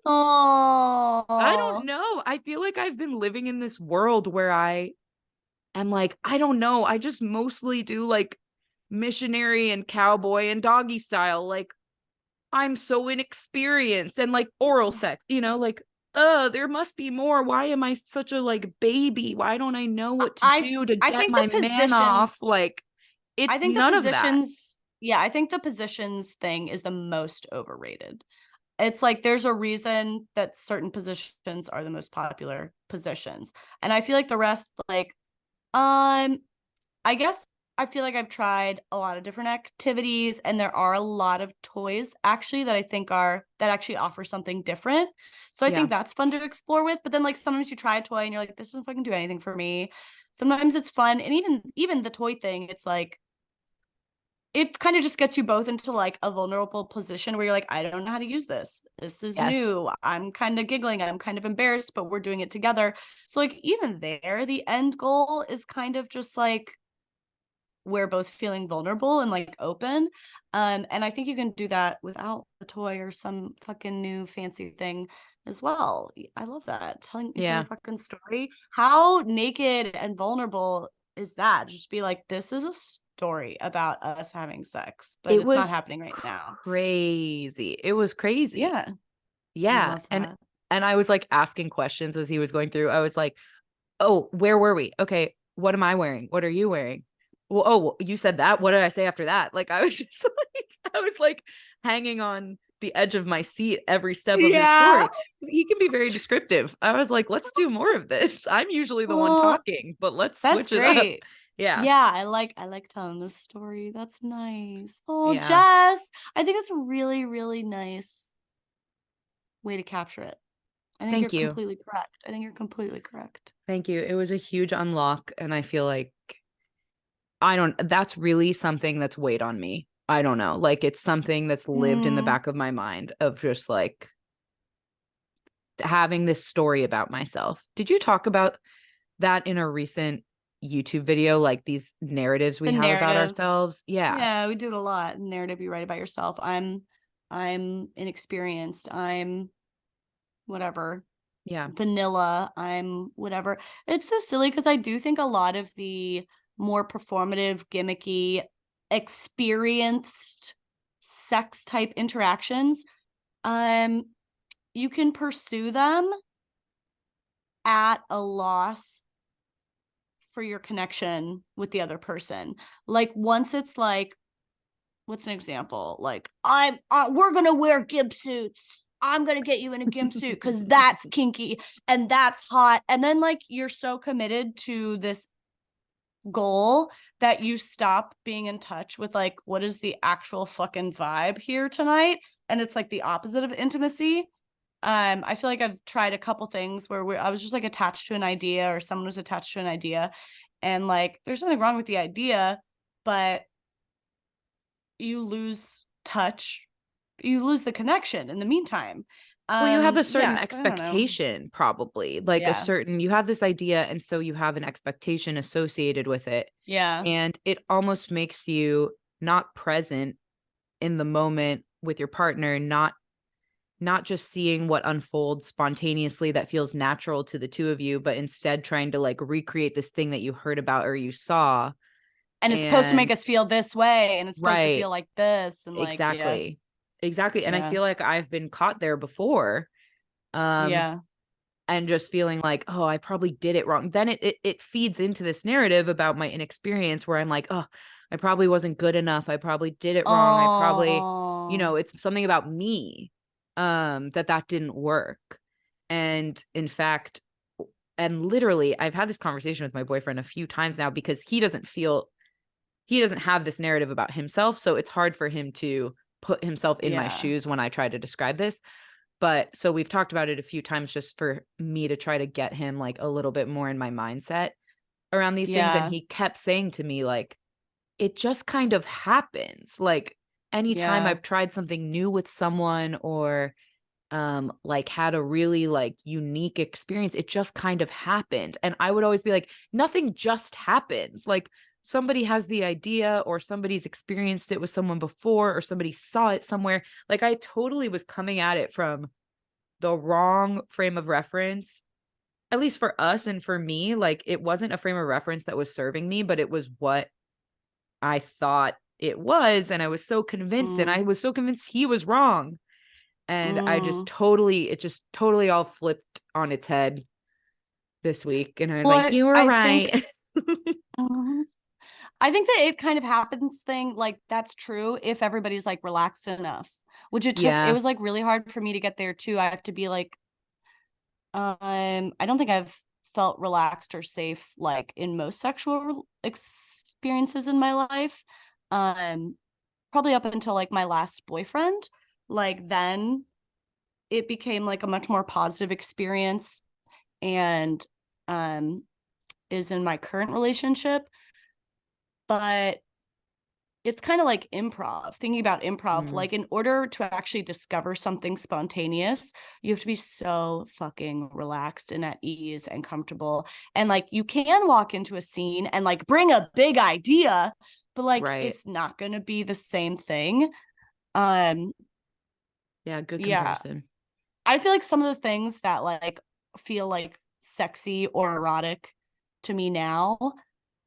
I don't Oh. know. I feel like I've been living in this world where I am like, I don't know. I just mostly do like missionary and cowboy and doggy style. Like, I'm so inexperienced, and like oral sex, like, there must be more. Why am I such a like baby? Why don't I know what to I do to I get think the my man off? positions Like, I it's think the none of that. positions yeah, I think the positions thing is the most overrated. It's like there's a reason that certain positions are the most popular positions. And I feel like the rest, like, I guess I feel like I've tried a lot of different activities, and there are a lot of toys actually that I think that actually offer something different. So I Yeah. think that's fun to explore with. But then like sometimes you try a toy and you're like, this doesn't fucking do anything for me. Sometimes it's fun. And even the toy thing, it's like it kind of just gets you both into like a vulnerable position where you're like, I don't know how to use this. This is Yes. new. I'm kind of giggling. I'm kind of embarrassed, but we're doing it together. So like even there, the end goal is kind of just like we're both feeling vulnerable and like open. And I think you can do that without a toy or some fucking new fancy thing as well. I love that. Telling each other Yeah. fucking story. How naked and vulnerable is that? Just be like, this is a story about us having sex, but It it's not was happening right now. crazy. It was crazy. Yeah. I Yeah. love And that. I was like asking questions as he was going through. I was like, "Oh, where were we? Okay, what am I wearing? What are you wearing? Well, oh, well, you said that. What did I say after that?" Like I was just like I was like hanging on the edge of my seat every step of his Yeah. story. He can be very descriptive. I was like, "Let's do more of this." I'm usually the one Well, talking, but let's that's switch it up. great. Yeah. Yeah, I like telling this story. That's nice. Oh, Yeah. Jess, I think that's a really, really nice way to capture it. I think you're Thank you. completely correct. I think you're completely correct. Thank you. It was a huge unlock and I feel like that's really something that's weighed on me. I don't know. Like it's something that's lived in the Mm, back of my mind of just like having this story about myself. Did you talk about that in a recent YouTube video? Like these narratives we the have about narrative. ourselves? Yeah. Yeah, we do it a lot. Narrative you write about yourself. I'm inexperienced. I'm whatever. Yeah. Vanilla. I'm whatever. It's so silly because I do think a lot of the more performative, gimmicky, experienced sex type interactions, um, you can pursue them at a loss for your connection with the other person. Like once it's like, what's an example? Like we're gonna wear gimp suits. I'm gonna get you in a gimp suit because that's kinky and that's hot. And then like you're so committed to this goal that you stop being in touch with like what is the actual fucking vibe here tonight. And it's like the opposite of intimacy. I feel like I've tried a couple things where I was just like attached to an idea or someone was attached to an idea, and like there's nothing wrong with the idea, but you lose touch, you lose the connection in the meantime. Well, you have a certain Yeah, so I don't know. expectation, probably like Yeah. you have this idea. And so you have an expectation associated with it. Yeah. And it almost makes you not present in the moment with your partner, not just seeing what unfolds spontaneously that feels natural to the two of you, but instead trying to like recreate this thing that you heard about or you saw. And it's supposed to make And us feel this way and it's supposed to right, feel like this and like yeah. exactly. Exactly. And I Yeah. feel like I've been caught there before. Um, Yeah. and just feeling like, oh, I probably did it wrong. Then it feeds into this narrative about my inexperience where I'm like, oh, I probably wasn't good enough. I probably did it wrong. I probably, Oh. it's something about me that didn't work. And in fact, and literally, I've had this conversation with my boyfriend a few times now because he doesn't have this narrative about himself. So it's hard for him to put himself in my Yeah. shoes when I try to describe this. But so we've talked about it a few times just for me to try to get him like a little bit more in my mindset around these things. And Yeah. he kept saying to me, like, it just kind of happens. Like anytime Yeah. I've tried something new with someone or like had a really like unique experience, it just kind of happened. And I would always be like, nothing just happens. Like somebody has the idea or somebody's experienced it with someone before or somebody saw it somewhere. Like I totally was coming at it from the wrong frame of reference, at least for us and for me. Like it wasn't a frame of reference that was serving me, but it was what I thought it was. And I was so convinced, and I Mm. was so convinced he was wrong. And Mm. it just totally all flipped on its head this week. And I was like, Well, you were I think right. Mhm. I think that it kind of happens thing like that's true if everybody's like relaxed enough, which it Yeah. was like really hard for me to get there too. I have to be like I don't think I've felt relaxed or safe like in most sexual experiences in my life. Probably up until like my last boyfriend. Like then it became like a much more positive experience, and is in my current relationship. But it's kind of like improv, thinking about improv, like in order to actually discover something spontaneous, you have to be so fucking relaxed and at ease and comfortable. And like you can walk into a scene and like bring a big idea, but like it's not going to be the same thing. Yeah, good comparison. I feel like some of the things that like feel like sexy or erotic to me now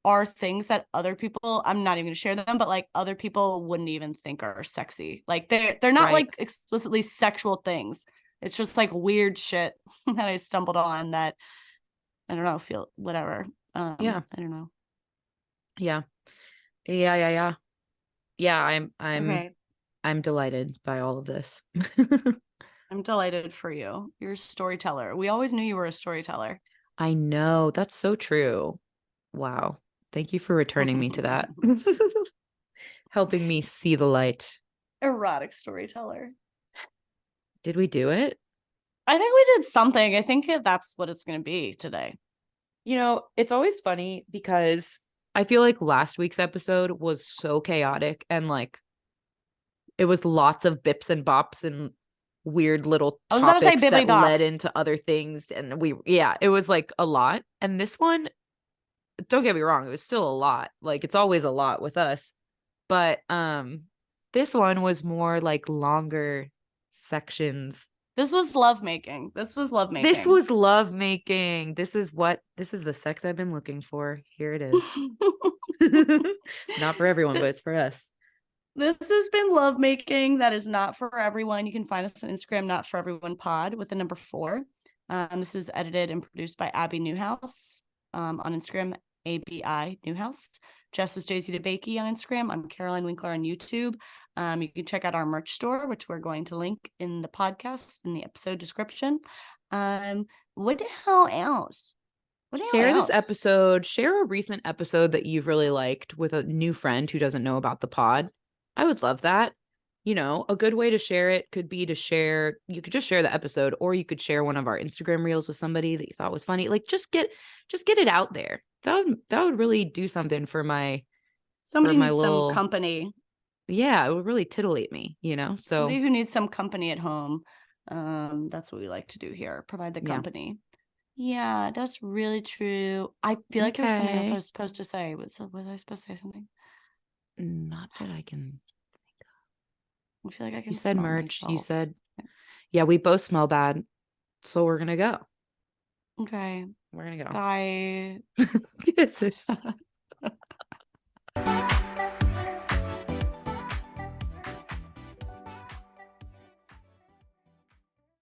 are things that other people, I'm not even gonna share them, but like other people wouldn't even think are sexy. Like they're not like explicitly sexual things. It's just like weird shit that I stumbled on that I don't know, feel whatever. I don't know. Yeah, I'm delighted by all of this. I'm delighted for you. You're a storyteller. We always knew you were a storyteller. I know, that's so true. Wow. Thank you for returning me to that. Helping me see the light. Erotic storyteller. Did we do it? I think we did something. I think that's what it's going to be today. You know, it's always funny because I feel like last week's episode was so chaotic and like it was lots of bips and bops and weird little topics that led into other things. And it was like a lot. And this one, don't get me wrong, it was still a lot. Like it's always a lot with us. But this one was more like longer sections. This was lovemaking. This is the sex I've been looking for. Here it is. Not for everyone, but it's for us. This has been lovemaking. That is not for everyone. You can find us on Instagram, Not For Everyone Pod, with the number 4. This is edited and produced by Abby Newhouse on Instagram, ABI Newhouse. Jess is Jess DeBakey on Instagram. I'm Caroline Winkler on YouTube. You can check out our merch store, which we're going to link in the podcast in the episode description. What the hell else? Share this episode. Share a recent episode that you've really liked with a new friend who doesn't know about the pod. I would love that. You know, a good way to share it could be you could just share the episode, or you could share one of our Instagram reels with somebody that you thought was funny. Like just get it out there. That would really do something for somebody needs some company. Yeah, it would really titillate me, you know? So somebody who needs some company at home. That's what we like to do here. Provide the company. Yeah, that's really true. I feel like there was something else I was supposed to say. Was I supposed to say something? Not that I can think of. I feel like I can. You said merch. Myself. You said, yeah, we both smell bad. So we're going to go. Okay. We're going to go. Bye. Kisses.